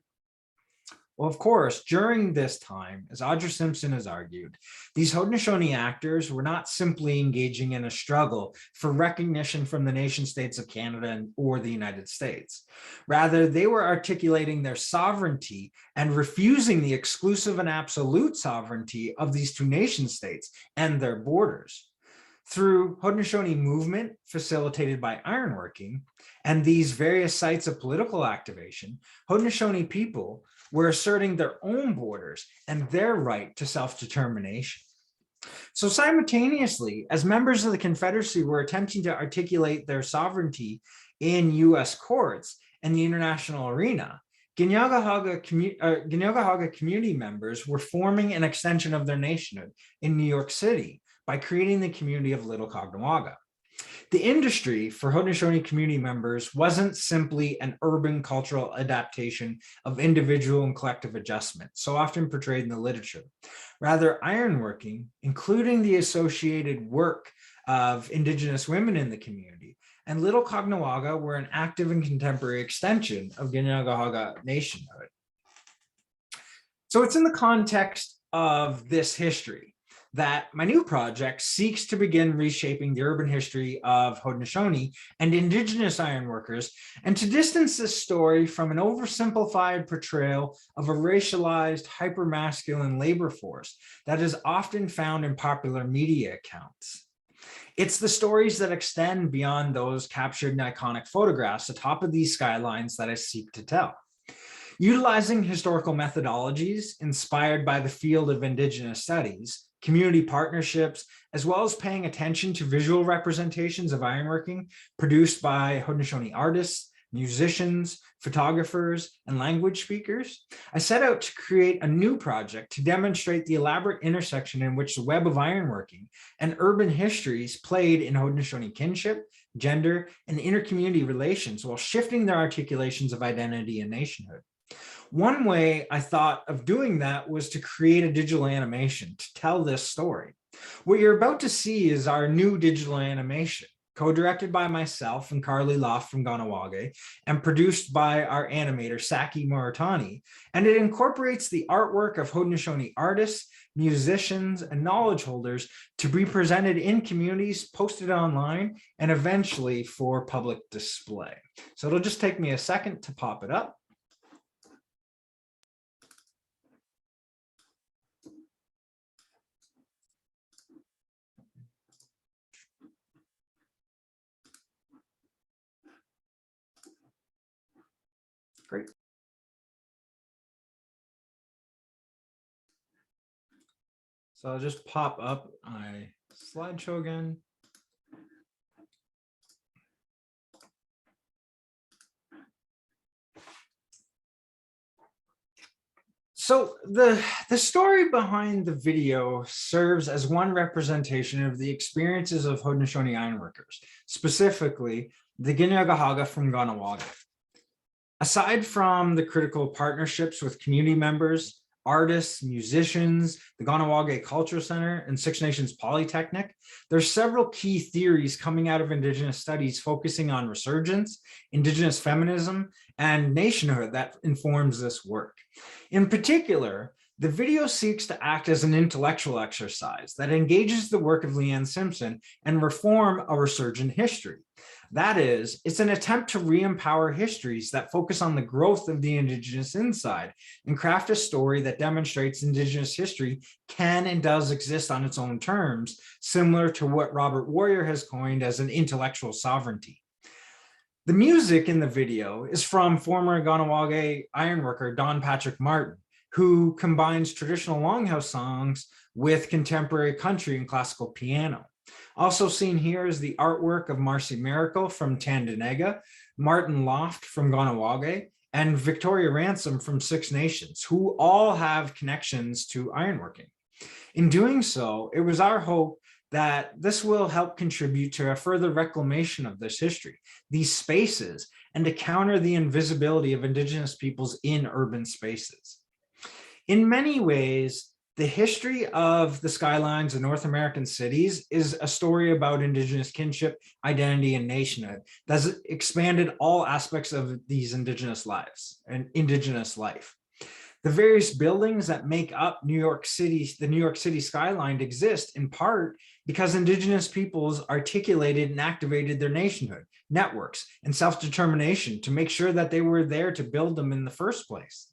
C: Well, of course, during this time, as Audra Simpson has argued, these Haudenosaunee actors were not simply engaging in a struggle for recognition from the nation states of Canada or the United States. Rather, they were articulating their sovereignty and refusing the exclusive and absolute sovereignty of these 2 nation states and their borders. Through Haudenosaunee movement facilitated by ironworking and these various sites of political activation, Haudenosaunee people were asserting their own borders and their right to self-determination. So simultaneously, as members of the Confederacy were attempting to articulate their sovereignty in U.S. courts and the international arena, Ginyagahaga community members were forming an extension of their nationhood in New York City by creating the community of Little Caughnawaga. The industry for Haudenosaunee community members wasn't simply an urban cultural adaptation of individual and collective adjustment, so often portrayed in the literature. Rather, ironworking, including the associated work of Indigenous women in the community, and Little Caughnawaga were an active and contemporary extension of Ginyagahaga nationhood. So it's in the context of this history that my new project seeks to begin reshaping the urban history of Haudenosaunee and Indigenous ironworkers, and to distance this story from an oversimplified portrayal of a racialized, hypermasculine labor force that is often found in popular media accounts. It's the stories that extend beyond those captured in iconic photographs atop of these skylines that I seek to tell. Utilizing historical methodologies inspired by the field of Indigenous studies, community partnerships, as well as paying attention to visual representations of ironworking produced by Haudenosaunee artists, musicians, photographers, and language speakers, I set out to create a new project to demonstrate the elaborate intersection in which the web of ironworking and urban histories played in Haudenosaunee kinship, gender, and intercommunity relations while shifting their articulations of identity and nationhood. One way I thought of doing that was to create a digital animation to tell this story. What you're about to see is our new digital animation, co-directed by myself and Carly Loft from Ganawage, and produced by our animator, Saki Moritani. And it incorporates the artwork of Haudenosaunee artists, musicians, and knowledge holders to be presented in communities, posted online, and eventually for public display. So it'll just take me a second to pop it up. Great. So I'll just pop up my slideshow again. So the story behind the video serves as one representation of the experiences of Haudenosaunee ironworkers, specifically the Ginyagahaga from Ganawage. Aside from the critical partnerships with community members, artists, musicians, the Ganawage Culture Center, and Six Nations Polytechnic, there's several key theories coming out of Indigenous studies focusing on resurgence, Indigenous feminism, and nationhood that informs this work. In particular, the video seeks to act as an intellectual exercise that engages the work of Leanne Simpson and reform a resurgent history. That is, it's an attempt to re-empower histories that focus on the growth of the Indigenous inside and craft a story that demonstrates Indigenous history can and does exist on its own terms, similar to what Robert Warrior has coined as an intellectual sovereignty. The music in the video is from former Ganawage ironworker Don Patrick Martin, who combines traditional longhouse songs with contemporary country and classical piano. Also seen here is the artwork of Marcy Miracle from Tandonega, Martin Loft from Ganawage, and Victoria Ransom from Six Nations, who all have connections to ironworking. In doing so, it was our hope that this will help contribute to a further reclamation of this history, these spaces, and to counter the invisibility of Indigenous peoples in urban spaces. In many ways, the history of the skylines of North American cities is a story about Indigenous kinship, identity, and nationhood that's expanded all aspects of these Indigenous lives and Indigenous life. The various buildings that make up New York City, the New York City skyline, exist in part because Indigenous peoples articulated and activated their nationhood, networks, and self-determination to make sure that they were there to build them in the first place.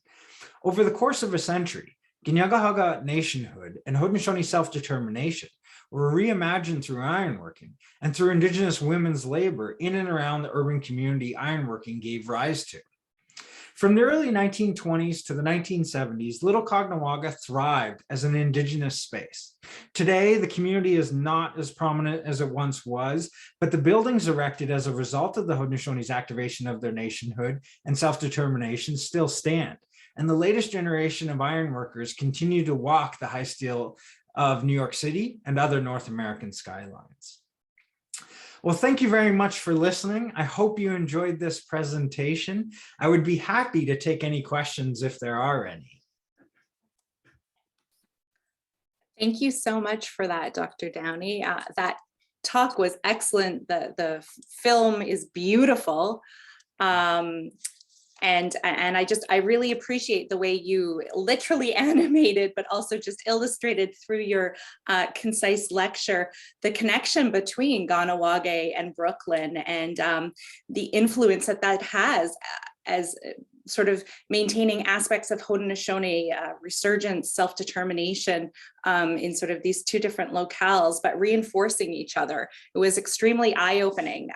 C: Over the course of a century, Ginyagahaga nationhood and Haudenosaunee self-determination were reimagined through ironworking and through Indigenous women's labor in and around the urban community ironworking gave rise to. From the early 1920s to the 1970s, Little Caughnawaga thrived as an Indigenous space. Today, the community is not as prominent as it once was, but the buildings erected as a result of the Haudenosaunee activation of their nationhood and self-determination still stand. And the latest generation of ironworkers continue to walk the high steel of New York City and other North American skylines. Well, thank you very much for listening. I hope you enjoyed this presentation. I would be happy to take any questions if there are any.
B: Thank you so much for that, Dr. Downey. That talk was excellent. The film is beautiful. And I really appreciate the way you literally animated, but also just illustrated through your concise lecture, the connection between Ganawage and Brooklyn and the influence that that has as sort of maintaining aspects of Haudenosaunee resurgence, self-determination in sort of these two different locales, but reinforcing each other. It was extremely eye-opening.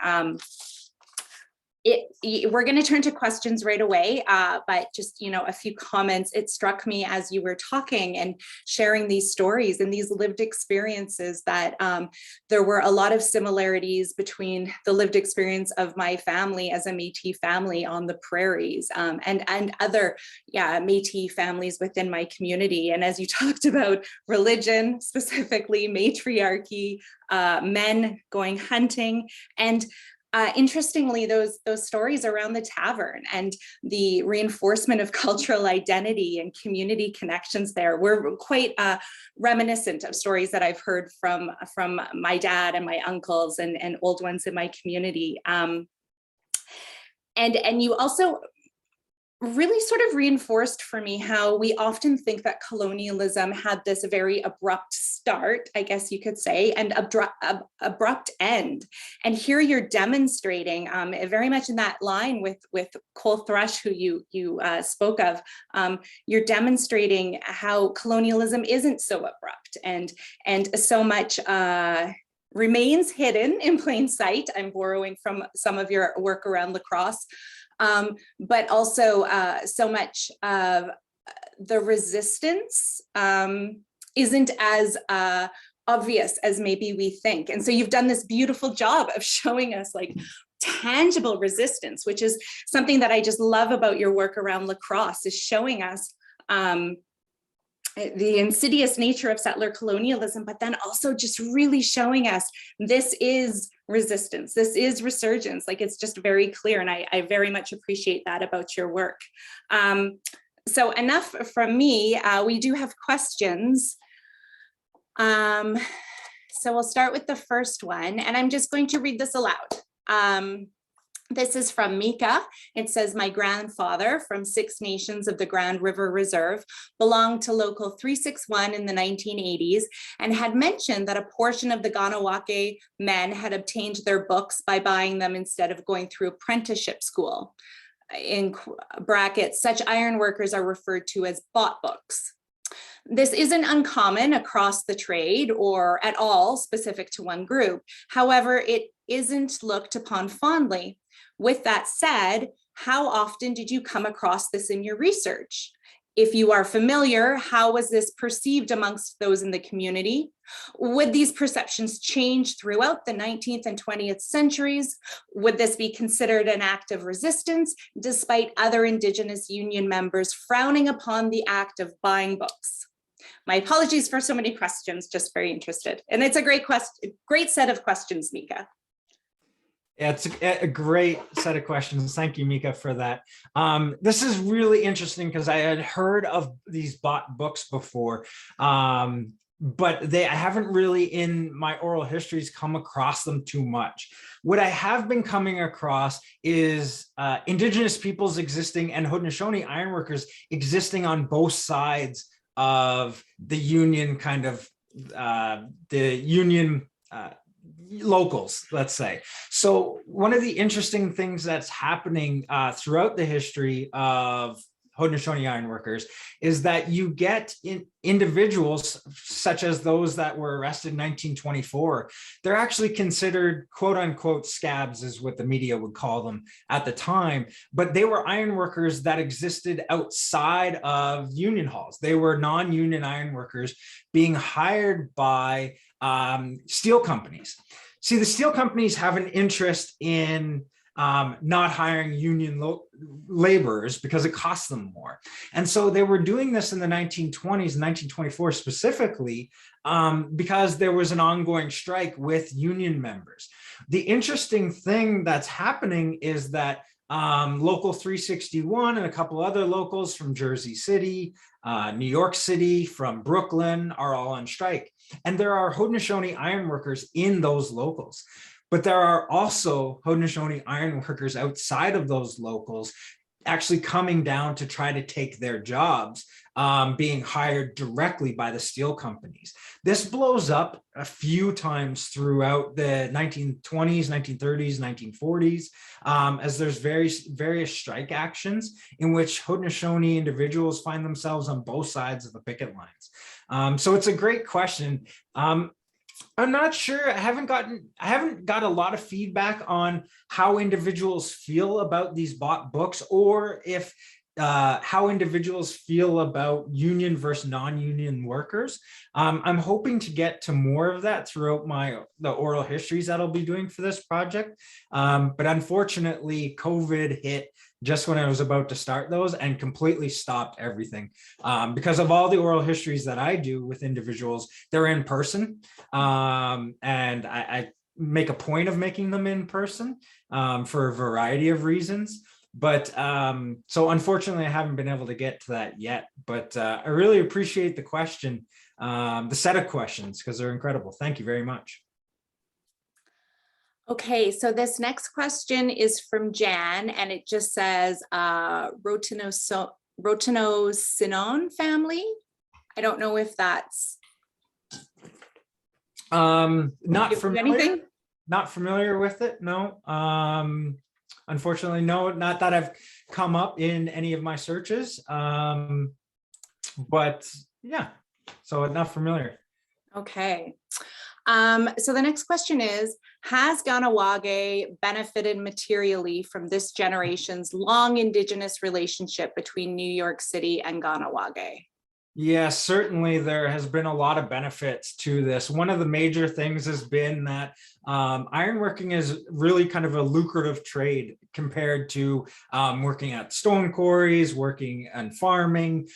B: We're going to turn to questions right away, but just, a few comments. It struck me as you were talking and sharing these stories and these lived experiences that there were a lot of similarities between the lived experience of my family as a Métis family on the prairies and other Métis families within my community. And as you talked about religion, specifically matriarchy, men going hunting, and Interestingly, those stories around the tavern and the reinforcement of cultural identity and community connections there were quite reminiscent of stories that I've heard from my dad and my uncles and old ones in my community. And you also really sort of reinforced for me how we often think that colonialism had this very abrupt start, I guess you could say, and abrupt end. And here you're demonstrating very much in that line with Cole Thrush, who you spoke of, you're demonstrating how colonialism isn't so abrupt and so much remains hidden in plain sight. I'm borrowing from some of your work around lacrosse. But also so much of the resistance isn't as obvious as maybe we think. And so you've done this beautiful job of showing us like tangible resistance, which is something that I just love about your work around lacrosse, is showing us the insidious nature of settler colonialism, but then also just really showing us this is resistance, this is resurgence. Like, it's just very clear, and I very much appreciate that about your work. So enough from me. We do have questions. So we'll start with the first one, and I'm just going to read this aloud. This is from Mika. It says, my grandfather from Six Nations of the Grand River Reserve belonged to Local 361 in the 1980s and had mentioned that a portion of the Ganawake men had obtained their books by buying them instead of going through apprenticeship school. In brackets, such ironworkers are referred to as bought books. This isn't uncommon across the trade or at all specific to one group. However, it isn't looked upon fondly. With that said, how often did you come across this in your research? If you are familiar, how was this perceived amongst those in the community? Would these perceptions change throughout the 19th and 20th centuries? Would this be considered an act of resistance, despite other Indigenous Union members frowning upon the act of buying books? My apologies for so many questions, just very interested. And it's a great set of questions, Mika.
C: Yeah, it's a great set of questions. Thank you, Mika, for that. This is really interesting because I had heard of these bought books before, but I haven't really in my oral histories come across them too much. What I have been coming across is Indigenous peoples existing and Haudenosaunee ironworkers existing on both sides of the Union kind of, the Union locals, let's say. So one of the interesting things that's happening throughout the history of Haudenosaunee ironworkers is that you get individuals such as those that were arrested in 1924. They're actually considered quote unquote scabs, is what the media would call them at the time, but they were ironworkers that existed outside of union halls. They were non-union ironworkers being hired by steel companies. See, the steel companies have an interest in not hiring union laborers because it costs them more. And so they were doing this in the 1920s, 1924 specifically, because there was an ongoing strike with union members. The interesting thing that's happening is that Local 361 and a couple other locals from Jersey City, New York City, from Brooklyn are all on strike. And there are Haudenosaunee ironworkers in those locals. But there are also Haudenosaunee ironworkers outside of those locals actually coming down to try to take their jobs, being hired directly by the steel companies. This blows up a few times throughout the 1920s, 1930s, 1940s, as there's various strike actions in which Haudenosaunee individuals find themselves on both sides of the picket lines. So it's a great question. I'm not sure. I haven't got a lot of feedback on how individuals feel about these bought books, or if how individuals feel about union versus non-union workers. I'm hoping to get to more of that throughout the oral histories that I'll be doing for this project. But unfortunately, COVID hit just when I was about to start those and completely stopped everything. Because of all the oral histories that I do with individuals, they're in person. And make a point of making them in person for a variety of reasons. But so unfortunately, I haven't been able to get to that yet. But I really appreciate the question, the set of questions, because they're incredible. Thank you very much.
B: Okay, so this next question is from Jan, and it just says Rotino Sinon family. I don't know if that's
C: not familiar.
B: Anything?
C: Not familiar with it. No. Unfortunately, no, not that I've come up in any of my searches. But yeah, so not familiar.
B: Okay. So the next question is, has Ganawage benefited materially from this generation's long Indigenous relationship between New York City and Ganawage?
C: Yeah, certainly there has been a lot of benefits to this. One of the major things has been that ironworking is really kind of a lucrative trade compared to working at stone quarries, working and farming.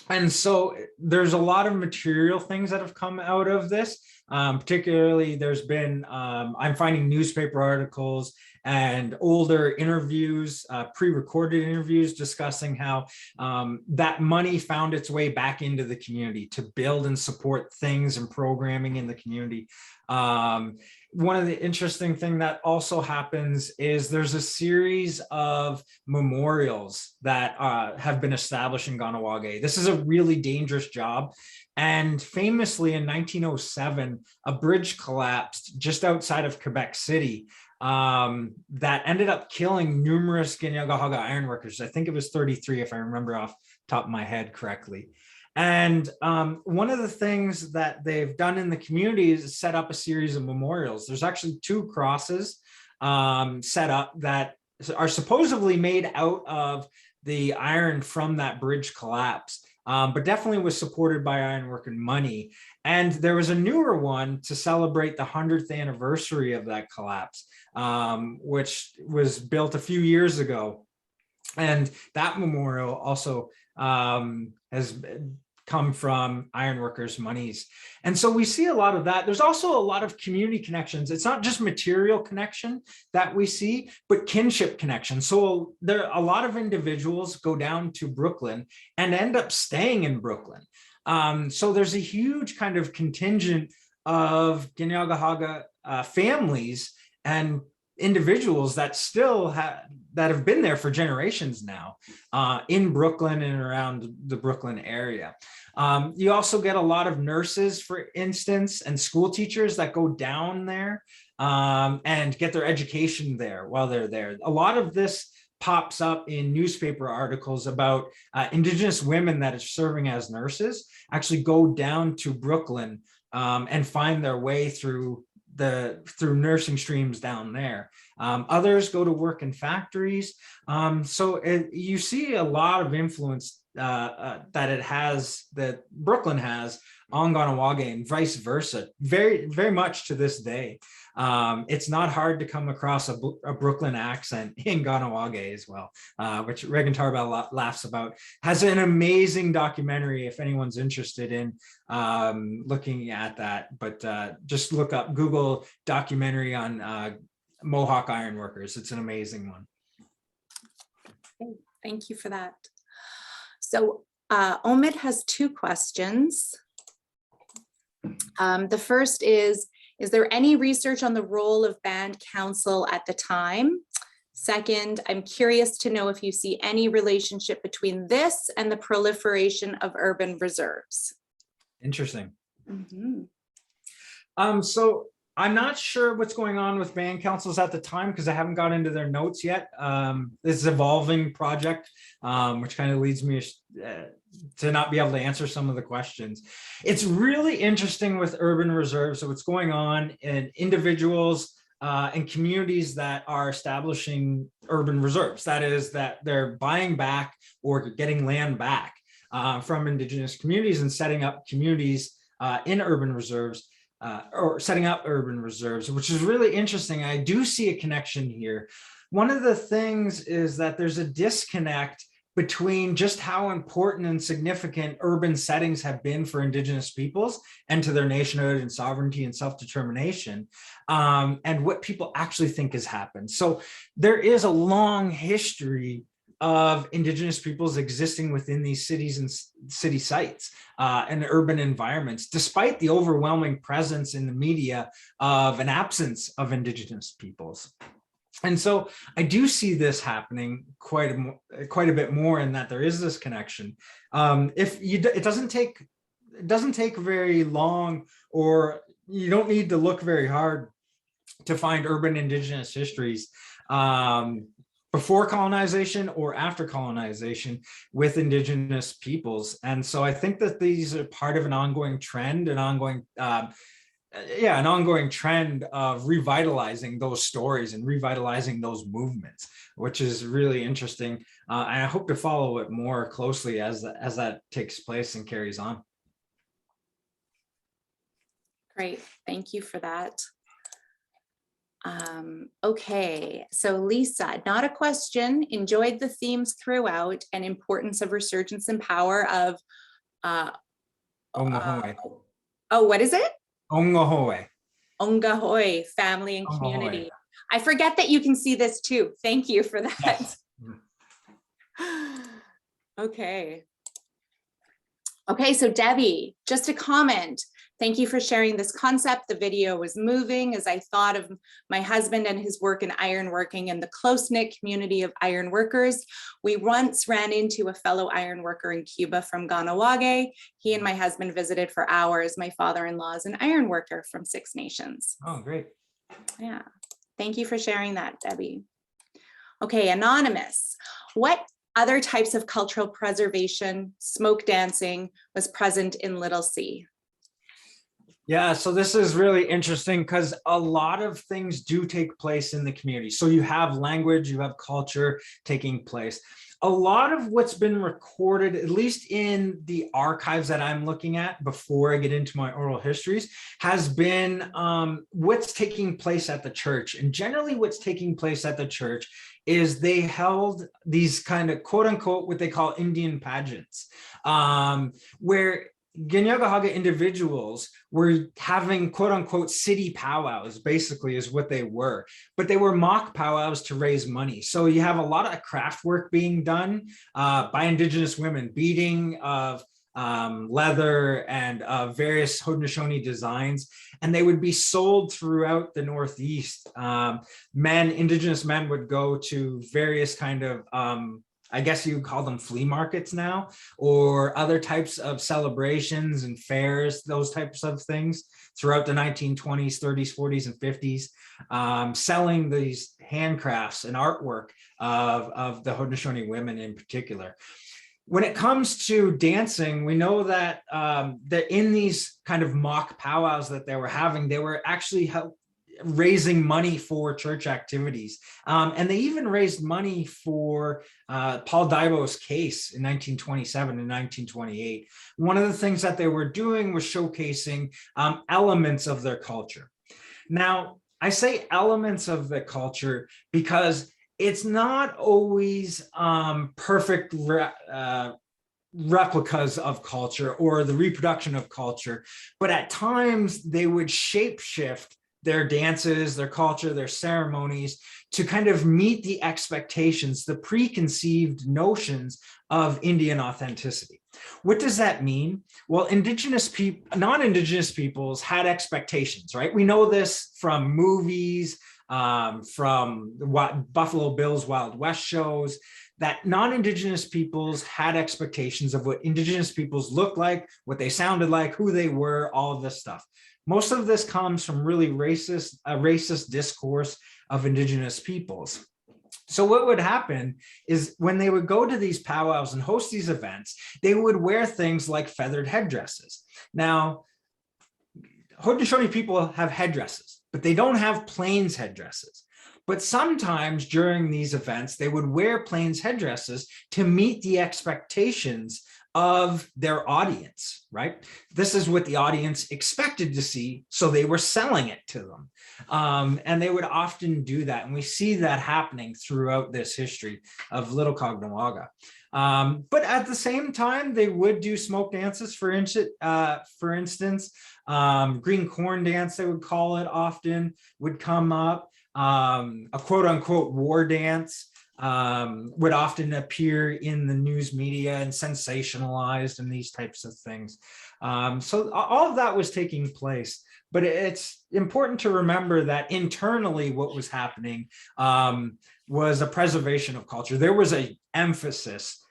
C: And so there's a lot of material things that have come out of this. Particularly, there's been, I'm finding newspaper articles and older interviews, pre-recorded interviews discussing how that money found its way back into the community to build and support things and programming in the community. One of the interesting thing that also happens is there's a series of memorials that have been established in Ganawage. This is a really dangerous job. And famously in 1907, a bridge collapsed just outside of Quebec City that ended up killing numerous Ganawage ironworkers. I think it was 33, if I remember off the top of my head correctly. And one of the things that they've done in the community is set up a series of memorials. There's actually 2 crosses set up that are supposedly made out of the iron from that bridge collapse, but definitely was supported by ironworking money. And there was a newer one to celebrate the 100th anniversary of that collapse, which was built a few years ago. And that memorial also has come from ironworkers' monies. And so we see a lot of that. There's also a lot of community connections. It's not just material connection that we see, but kinship connection. So there a lot of individuals go down to Brooklyn and end up staying in Brooklyn. So there's a huge kind of contingent of Ganawage families and individuals that still have been there for generations now in Brooklyn and around the Brooklyn area. You also get a lot of nurses, for instance, and school teachers that go down there and get their education there while they're there. A lot of this pops up in newspaper articles about Indigenous women that are serving as nurses actually go down to Brooklyn and find their way through nursing streams down there. Others go to work in factories. So you see a lot of influence that Brooklyn has on Ganawage and vice versa, very, very much to this day. It's not hard to come across a Brooklyn accent in Ganawage as well, which Regan Tarbell laughs about. Has an amazing documentary if anyone's interested in looking at that, but just look up, Google documentary on Mohawk ironworkers. It's an amazing one.
B: Thank you for that. So Omid has 2 questions. The first is there any research on the role of band council at the time? Second, I'm curious to know if you see any relationship between this and the proliferation of urban reserves.
C: Interesting.
B: Mm-hmm.
C: So I'm not sure what's going on with band councils at the time because I haven't got into their notes yet. This is an evolving project, which kind of leads me to not be able to answer some of the questions. It's really interesting with urban reserves. So what's going on in individuals and communities that are establishing urban reserves. That is that they're buying back or getting land back from Indigenous communities and setting up communities in urban reserves. Or setting up urban reserves, which is really interesting. I do see a connection here. One of the things is that there's a disconnect between just how important and significant urban settings have been for Indigenous peoples and to their nationhood and sovereignty and self-determination, and what people actually think has happened. So there is a long history of Indigenous peoples existing within these cities and city sites and urban environments, despite the overwhelming presence in the media of an absence of Indigenous peoples. And so I do see this happening quite a bit more, in that there is this connection. It doesn't take very long, or you don't need to look very hard to find urban Indigenous histories before colonization or after colonization with Indigenous peoples. And so I think that these are part of an ongoing trend, an ongoing trend of revitalizing those stories and revitalizing those movements, which is really interesting. And I hope to follow it more closely as that takes place and carries on.
B: Great, thank you for that. Okay, so Lisa, not a question, enjoyed the themes throughout and importance of resurgence and power of, what is it?
C: Ongahoe.
B: Ongahoe, family and community.
C: Ongahoe.
B: I forget that you can see this too. Thank you for that.
C: Yes.
B: Okay. Okay, so Debbie, just a comment. Thank you for sharing this concept. The video was moving as I thought of my husband and his work in ironworking and the close-knit community of ironworkers. We once ran into a fellow ironworker in Cuba from Ganawage. He and my husband visited for hours. My father-in-law is an ironworker from Six Nations.
C: Oh, great.
B: Yeah, thank you for sharing that, Debbie. Okay, Anonymous. What other types of cultural preservation, smoke dancing was present in Little C?
C: Yeah, so this is really interesting because a lot of things do take place in the community. So you have language, you have culture taking place. A lot of what's been recorded, at least in the archives that I'm looking at before I get into my oral histories, has been what's taking place at the church. And generally what's taking place at the church is they held these kind of quote unquote, what they call Indian pageants, where Ginagahaga individuals were having quote unquote city powwows, basically is what they were, but they were mock powwows to raise money. So you have a lot of craft work being done by Indigenous women, beading of leather and various Haudenosaunee designs, and they would be sold throughout the Northeast. Indigenous men would go to various kind of I guess you would call them flea markets now, or other types of celebrations and fairs, those types of things throughout the 1920s, 30s, 40s, and 50s, selling these handcrafts and artwork of the Haudenosaunee women in particular. When it comes to dancing, we know that that in these kind of mock powwows that they were having, they were actually raising money for church activities. And they even raised money for Paul Dibo's case in 1927 and 1928. One of the things that they were doing was showcasing elements of their culture. Now, I say elements of the culture because it's not always perfect replicas of culture or the reproduction of culture, but at times they would shapeshift their dances, their culture, their ceremonies to kind of meet the expectations, the preconceived notions of Indian authenticity. What does that mean? Well, non-Indigenous peoples had expectations, right? We know this from movies, from Buffalo Bill's Wild West shows, that non-Indigenous peoples had expectations of what Indigenous peoples looked like, what they sounded like, who they were, all of this stuff. Most of this comes from really racist discourse of Indigenous peoples. So what would happen is when they would go to these powwows and host these events, they would wear things like feathered headdresses. Now, Haudenosaunee people have headdresses, but they don't have plains headdresses. But sometimes during these events, they would wear plains headdresses to meet the expectations of their audience, right? This is what the audience expected to see, so they were selling it to them. And they would often do that. And we see that happening throughout this history of Little Caughnawaga. But at the same time, they would do smoke dances, for instance, green corn dance, they would call it, often would come up. A quote unquote war dance would often appear in the news media and sensationalized and these types of things. So all of that was taking place. But it's important to remember that internally what was happening was a preservation of culture. There was an emphasis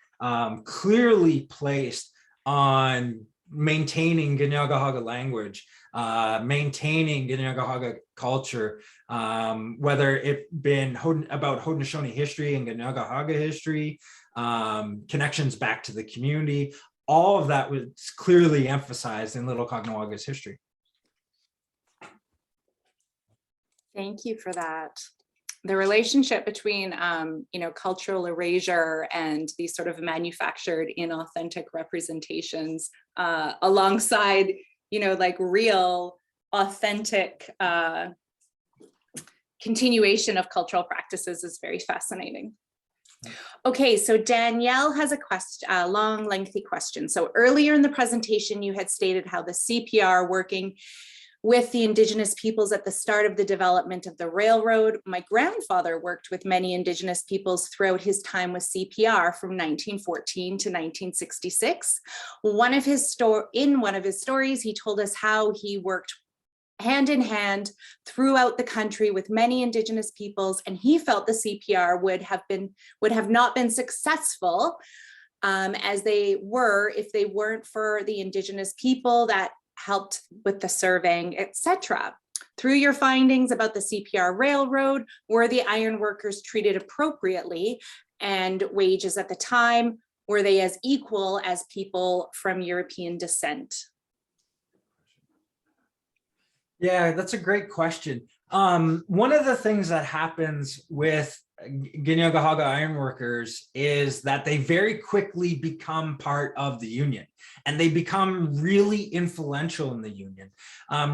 C: clearly placed on maintaining Kanien'kehá:ka language, maintaining Kanien'kehá:ka culture, whether it been about Haudenosaunee history and Kanien'kehá:ka history, connections back to the community. All of that was clearly emphasized in Little Caughnawaga's history.
B: Thank you for that. The relationship between, cultural erasure and these sort of manufactured, inauthentic representations alongside, like real, authentic continuation of cultural practices is very fascinating. Okay, so Danielle has a question, a long, lengthy question. So earlier in the presentation, you had stated how the CPR working with the Indigenous peoples at the start of the development of the railroad. My grandfather worked with many Indigenous peoples throughout his time with CPR from 1914 to 1966. In one of his stories, he told us how he worked hand in hand throughout the country with many Indigenous peoples, and he felt the CPR would have not been successful as they were if they weren't for the Indigenous people that helped with the surveying, etc. Through your findings about the CPR railroad, were the ironworkers treated appropriately, and wages at the time, were they as equal as people from European descent?
C: Yeah, that's a great question. One of the things that happens with Kanien'kehá:ka ironworkers is that they very quickly become part of the union, and they become really influential in the union.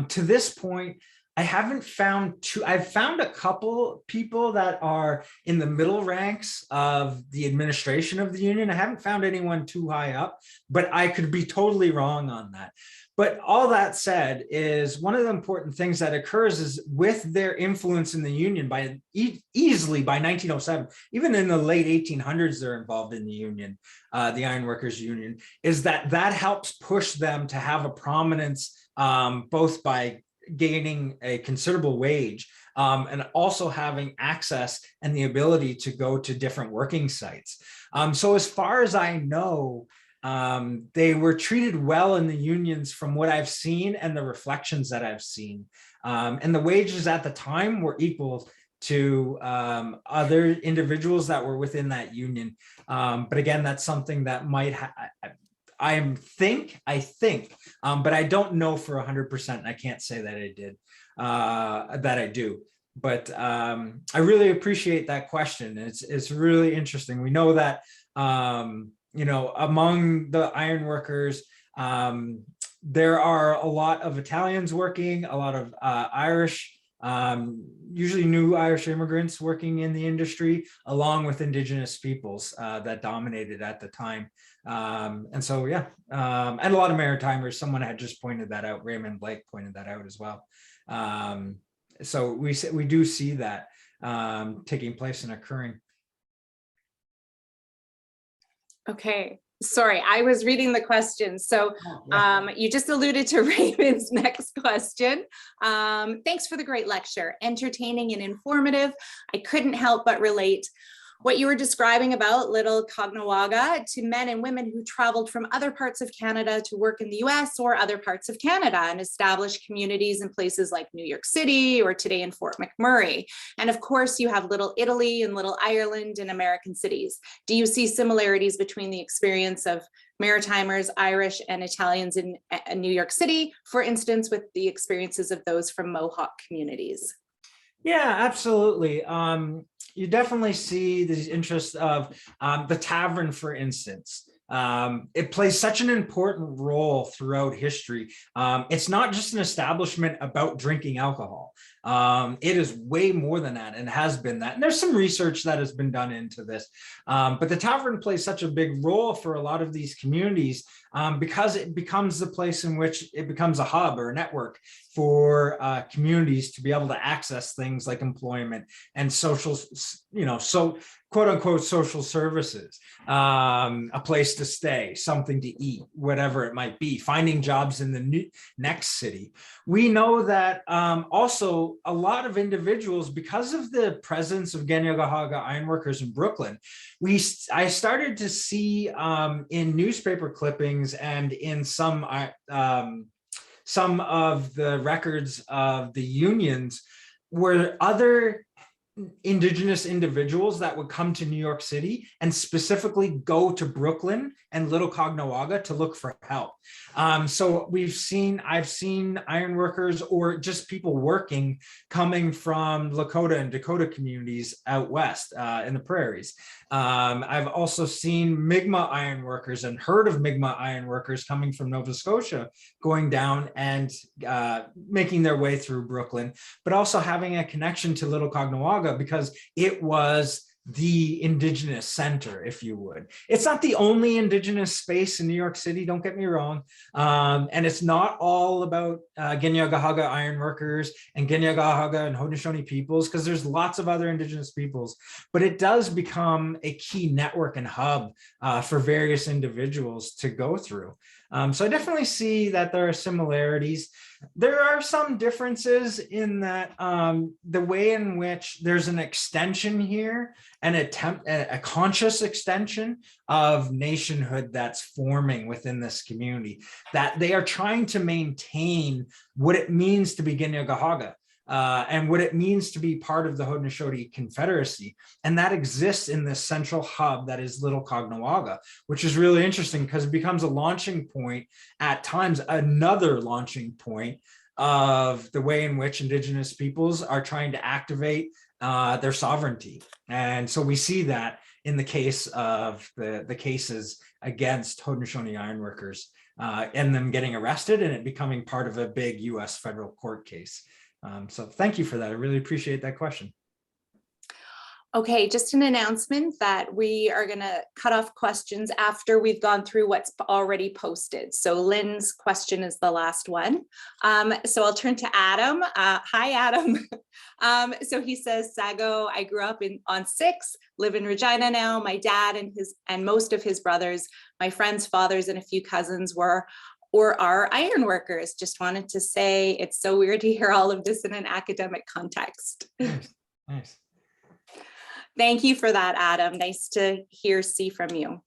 C: To this point, I've found a couple people that are in the middle ranks of the administration of the union. I haven't found anyone too high up, but I could be totally wrong on that. But all that said, is one of the important things that occurs is with their influence in the union easily by 1907, even in the late 1800s, they're involved in the union, the Ironworkers Union, is that helps push them to have a prominence, both by gaining a considerable wage and also having access and the ability to go to different working sites. So as far as I know, they were treated well in the unions from what I've seen and the reflections that I've seen. And the wages at the time were equal to other individuals that were within that union. But again, that's something that might I think, but I don't know for 100%. I can't say that I did, that I do. But I really appreciate that question. It's really interesting. We know that among the ironworkers, there are a lot of Italians working, a lot of Irish, usually new Irish immigrants working in the industry, along with Indigenous peoples that dominated at the time. And so, yeah, and a lot of Maritimers. Someone had just pointed that out. Raymond Blake pointed that out as well. So we do see that taking place and occurring.
B: Okay, sorry, I was reading the question. So you just alluded to Raymond's next question. Thanks for the great lecture, entertaining and informative. I couldn't help but relate what you were describing about Little Caughnawaga to men and women who traveled from other parts of Canada to work in the US or other parts of Canada and establish communities in places like New York City or today in Fort McMurray. And of course, you have Little Italy and Little Ireland in American cities. Do you see similarities between the experience of Maritimers, Irish, and Italians in New York City, for instance, with the experiences of those from Mohawk communities?
C: Yeah, absolutely. You definitely see the interest of the tavern, for instance. It plays such an important role throughout history. It's not just an establishment about drinking alcohol. It is way more than that and has been that. And there's some research that has been done into this. But the tavern plays such a big role for a lot of these communities because it becomes the place in which it becomes a hub or a network for communities to be able to access things like employment and social, so quote unquote social services, a place to stay, something to eat, whatever it might be, finding jobs in the next city. We know that also a lot of individuals, because of the presence of Ganyagahaga ironworkers in Brooklyn, I started to see in newspaper clippings and in some of the records of the unions were other Indigenous individuals that would come to New York City and specifically go to Brooklyn and Little Caughnawaga to look for help. So I've seen ironworkers or just people working coming from Lakota and Dakota communities out west in the prairies. I've also seen Mi'kmaq ironworkers and heard of Mi'kmaq ironworkers coming from Nova Scotia, going down and making their way through Brooklyn, but also having a connection to Little Caughnawaga because it was the Indigenous center, if you would. It's not the only Indigenous space in New York City, don't get me wrong. And it's not all about Ganyagahaga ironworkers and Ganyagahaga and Haudenosaunee peoples, because there's lots of other Indigenous peoples, but it does become a key network and hub for various individuals to go through. So I definitely see that there are similarities. There are some differences in that the way in which there's an extension here, a conscious extension of nationhood that's forming within this community, that they are trying to maintain what it means to be Ganyagahaga. And what it means to be part of the Haudenosaunee Confederacy. And that exists in this central hub that is Little Caughnawaga, which is really interesting because it becomes a launching point, at times another launching point of the way in which Indigenous peoples are trying to activate their sovereignty. And so we see that in the case of the cases against Haudenosaunee ironworkers and them getting arrested and it becoming part of a big US federal court case. So thank you for that. I really appreciate that question.
B: Okay, just an announcement that we are going to cut off questions after we've gone through what's already posted. So Lynn's question is the last one. So I'll turn to Adam. Hi, Adam. So he says, Sago, I grew up on 6, live in Regina now. My dad and most of his brothers, my friends' fathers, and a few cousins were or are ironworkers. Just wanted to say it's so weird to hear all of this in an academic context.
C: Nice.
B: Thank you for that, Adam. Nice to see from you.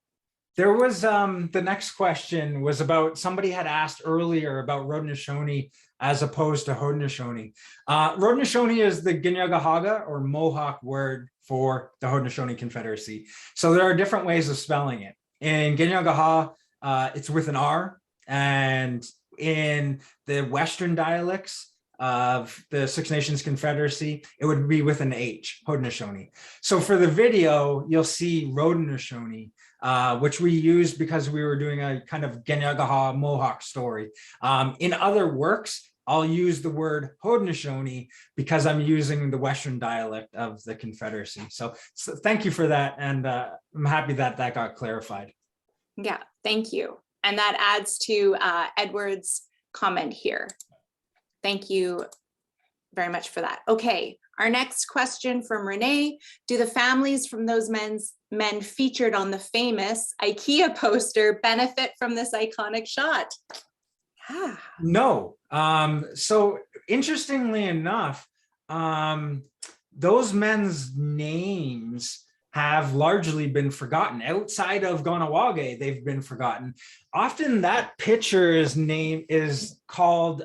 C: There was the next question was about, somebody had asked earlier about Haudenosaunee as opposed to Haudenosaunee. Haudenosaunee is the Ganyagahaga or Mohawk word for the Haudenosaunee Confederacy. So there are different ways of spelling it. In Ganyagaha, it's with an R, and in the Western dialects of the Six Nations Confederacy, it would be with an H, Haudenosaunee. So for the video, you'll see Haudenosaunee, which we used because we were doing a kind of Ganyagaha Mohawk story. In other works, I'll use the word Haudenosaunee because I'm using the Western dialect of the Confederacy. So thank you for that. And I'm happy that that got clarified.
B: Yeah, thank you. And that adds to Edward's comment here. Thank you very much for that. Okay, our next question from Renee. Do the families from those men featured on the famous IKEA poster benefit from this iconic shot? Yeah.
C: No. So interestingly enough, those men's names have largely been forgotten. Outside of Kahnawake, they've been forgotten. Often that picture's name is called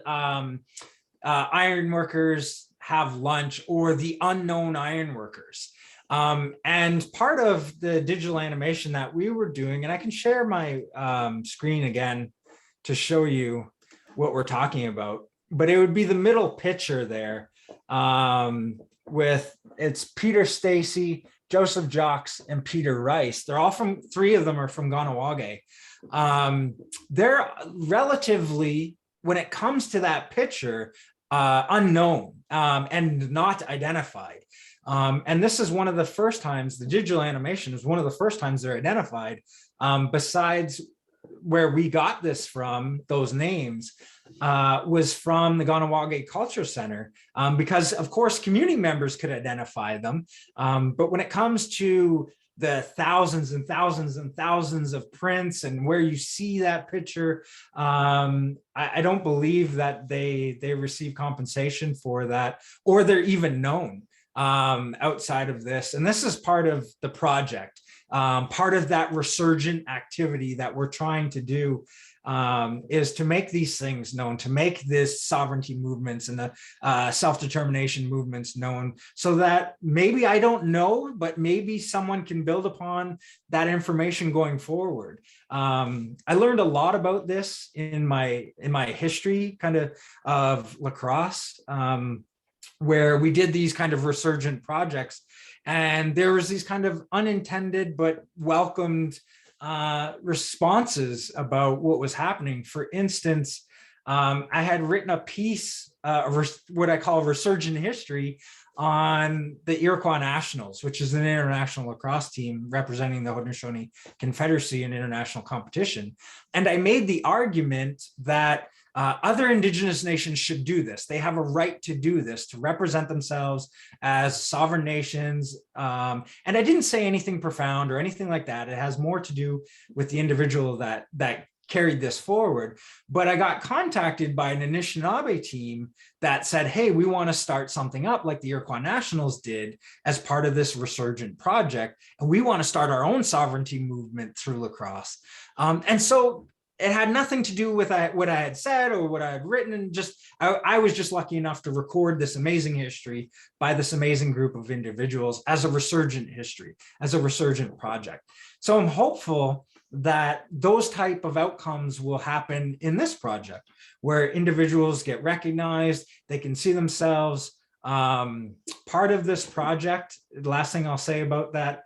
C: Ironworkers Have Lunch or the Unknown Ironworkers. And part of the digital animation that we were doing, and I can share my screen again to show you what we're talking about, but it would be the middle picture there with, it's Peter Stacy, Joseph Jocks, and Peter Rice. They're all three of them are from Ganawage. They're relatively, when it comes to that picture, unknown and not identified. And this is one of the first times, the digital animation is one of the first times they're identified, besides where we got this from, those names, was from the Ganawage Culture Center, because of course community members could identify them. But when it comes to the thousands and thousands and thousands of prints and where you see that picture, I don't believe that they receive compensation for that, or they're even known outside of this. And this is part of the project, part of that resurgent activity that we're trying to do, is to make these things known, to make this sovereignty movements and the self-determination movements known, so that maybe I don't know, but maybe someone can build upon that information going forward. I learned a lot about this in my history kind of lacrosse, where we did these kind of resurgent projects, and there was these kind of unintended but welcomed responses about what was happening. For instance, I had written a piece, what I call resurgent history, on the Iroquois Nationals, which is an international lacrosse team representing the Haudenosaunee Confederacy in international competition. And I made the argument that other Indigenous nations should do this. They have a right to do this, to represent themselves as sovereign nations. And I didn't say anything profound or anything like that. It has more to do with the individual that carried this forward. But I got contacted by an Anishinaabe team that said, hey, we want to start something up like the Iroquois Nationals did as part of this resurgent project. And we want to start our own sovereignty movement through lacrosse. And so it had nothing to do with what I had said or what I had written, and just I was just lucky enough to record this amazing history by this amazing group of individuals as a resurgent history, as a resurgent project. So I'm hopeful that those type of outcomes will happen in this project, where individuals get recognized, they can see themselves part of this project. The last thing I'll say about that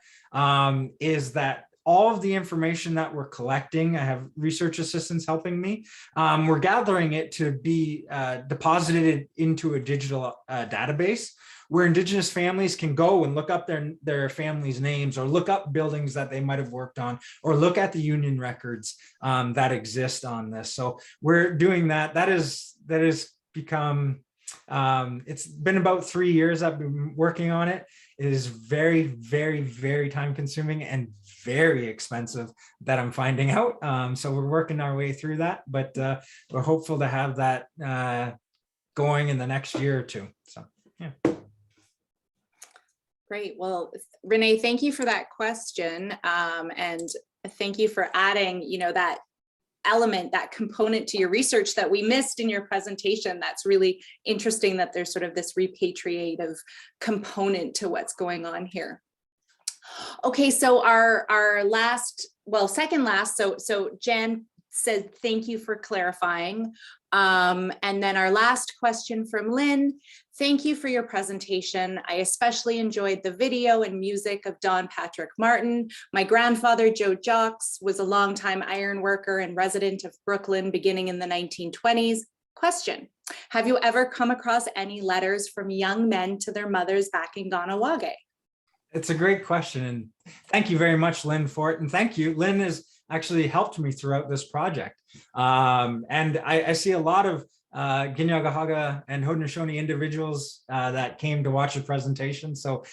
C: is that all of the information that we're collecting, I have research assistants helping me, we're gathering it to be deposited into a digital database where Indigenous families can go and look up their families' names, or look up buildings that they might have worked on, or look at the union records that exist on this. So we're doing that. That has become, it's been about 3 years I've been working on it. It is very, very, very time consuming and very expensive, that I'm finding out. So we're working our way through that, but we're hopeful to have that going in the next year or two. So, yeah.
B: Great. Well, Renee, thank you for that question. And thank you for adding, that element, that component to your research that we missed in your presentation. That's really interesting that there's sort of this repatriative component to what's going on here. Okay, so our second last, so Jan said, thank you for clarifying. And then our last question from Lynn, thank you for your presentation. I especially enjoyed the video and music of Don Patrick Martin. My grandfather, Joe Jocks, was a longtime iron worker and resident of Brooklyn beginning in the 1920s. Question, have you ever come across any letters from young men to their mothers back in Ganawage?
C: It's a great question. And thank you very much, Lynn, for it. And thank you. Lynn has actually helped me throughout this project. And I see a lot of Ginyagahaga and Haudenosaunee individuals that came to watch the presentation. So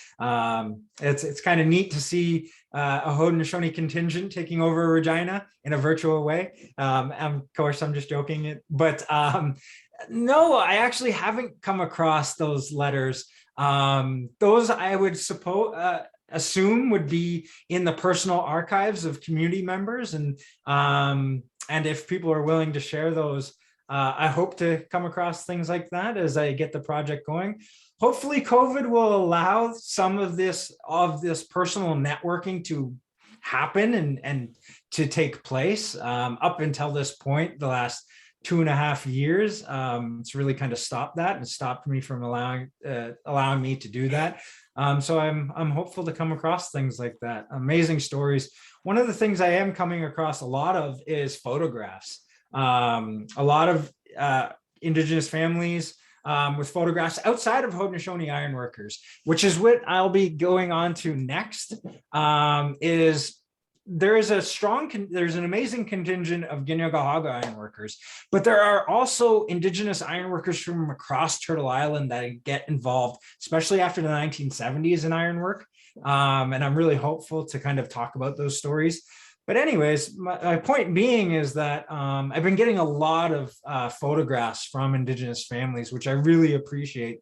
C: it's kind of neat to see a Haudenosaunee contingent taking over Regina in a virtual way. Of course, I'm just joking, but no, I actually haven't come across those letters. Those I would assume would be in the personal archives of community members, and if people are willing to share those, I hope to come across things like that as I get the project going. Hopefully COVID will allow some of this personal networking to happen and to take place. Up until this point, the last 2.5 years, it's really kind of stopped that and stopped me from allowing me to do that. So I'm hopeful to come across things like that. Amazing stories. One of the things I am coming across a lot of is photographs. A lot of Indigenous families with photographs outside of Haudenosaunee Ironworkers, which is what I'll be going on to next. Is there's an amazing contingent of Ginyagahaga ironworkers, but there are also Indigenous ironworkers from across Turtle Island that get involved, especially after the 1970s in ironwork. And I'm really hopeful to kind of talk about those stories. But anyways, my point being is that I've been getting a lot of photographs from Indigenous families, which I really appreciate,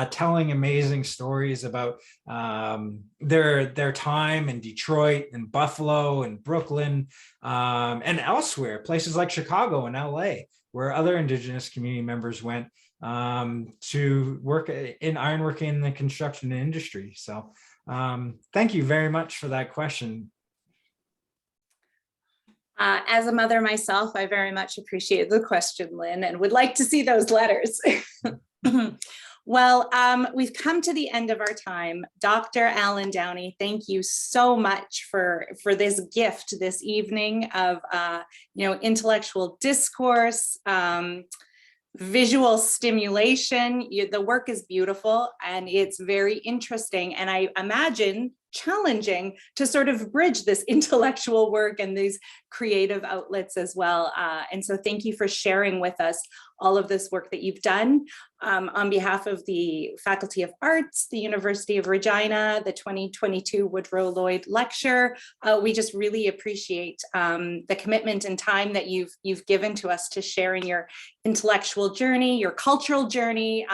C: telling amazing stories about their time in Detroit and Buffalo and Brooklyn and elsewhere, places like Chicago and LA, where other Indigenous community members went to work in ironworking and the construction industry. So thank you very much for that question.
B: As a mother myself, I very much appreciate the question, Lynn, and would like to see those letters. Well, we've come to the end of our time. Dr. Allan Downey, thank you so much for this gift this evening of intellectual discourse, visual stimulation. The work is beautiful and it's very interesting, and I imagine challenging to sort of bridge this intellectual work and these creative outlets as well. And so thank you for sharing with us all of this work that you've done. On behalf of the Faculty of Arts, the University of Regina, the 2022 Woodrow Lloyd Lecture, we just really appreciate the commitment and time that you've given to us to sharing your intellectual journey, your cultural journey,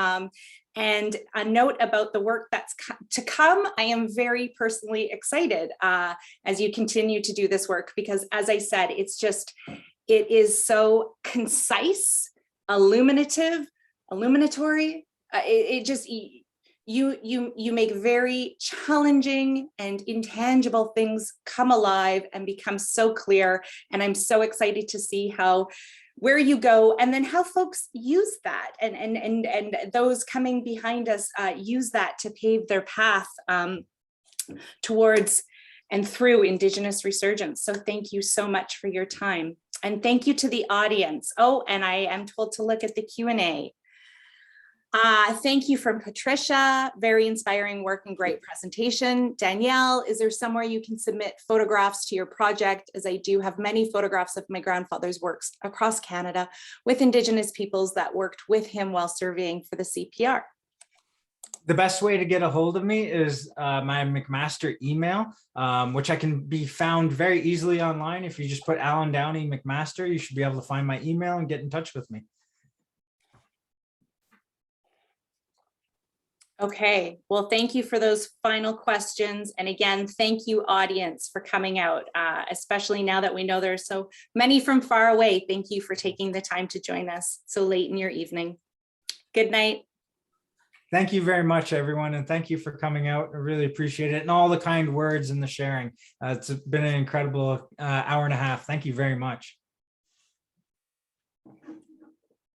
B: and a note about the work that's to come. I am very personally excited as you continue to do this work, because as I said, it is so concise, illuminatory. You make very challenging and intangible things come alive and become so clear. And I'm so excited to see where you go, and then how folks use that, and those coming behind us use that to pave their path towards and through Indigenous resurgence. So thank you so much for your time. And thank you to the audience. Oh, and I am told to look at the Q&A. Thank you from Patricia, very inspiring work and great presentation. Danielle, is there somewhere you can submit photographs to your project? As I do have many photographs of my grandfather's works across Canada with Indigenous peoples that worked with him while surveying for the CPR.
C: The best way to get a hold of me is my McMaster email, which I can be found very easily online. If you just put Allan Downey McMaster, you should be able to find my email and get in touch with me.
B: Okay, well, thank you for those final questions. And again, thank you, audience, for coming out, especially now that we know there are so many from far away. Thank you for taking the time to join us so late in your evening. Good night.
C: Thank you very much, everyone. And thank you for coming out. I really appreciate it. And all the kind words and the sharing. It's been an incredible hour and a half. Thank you very much.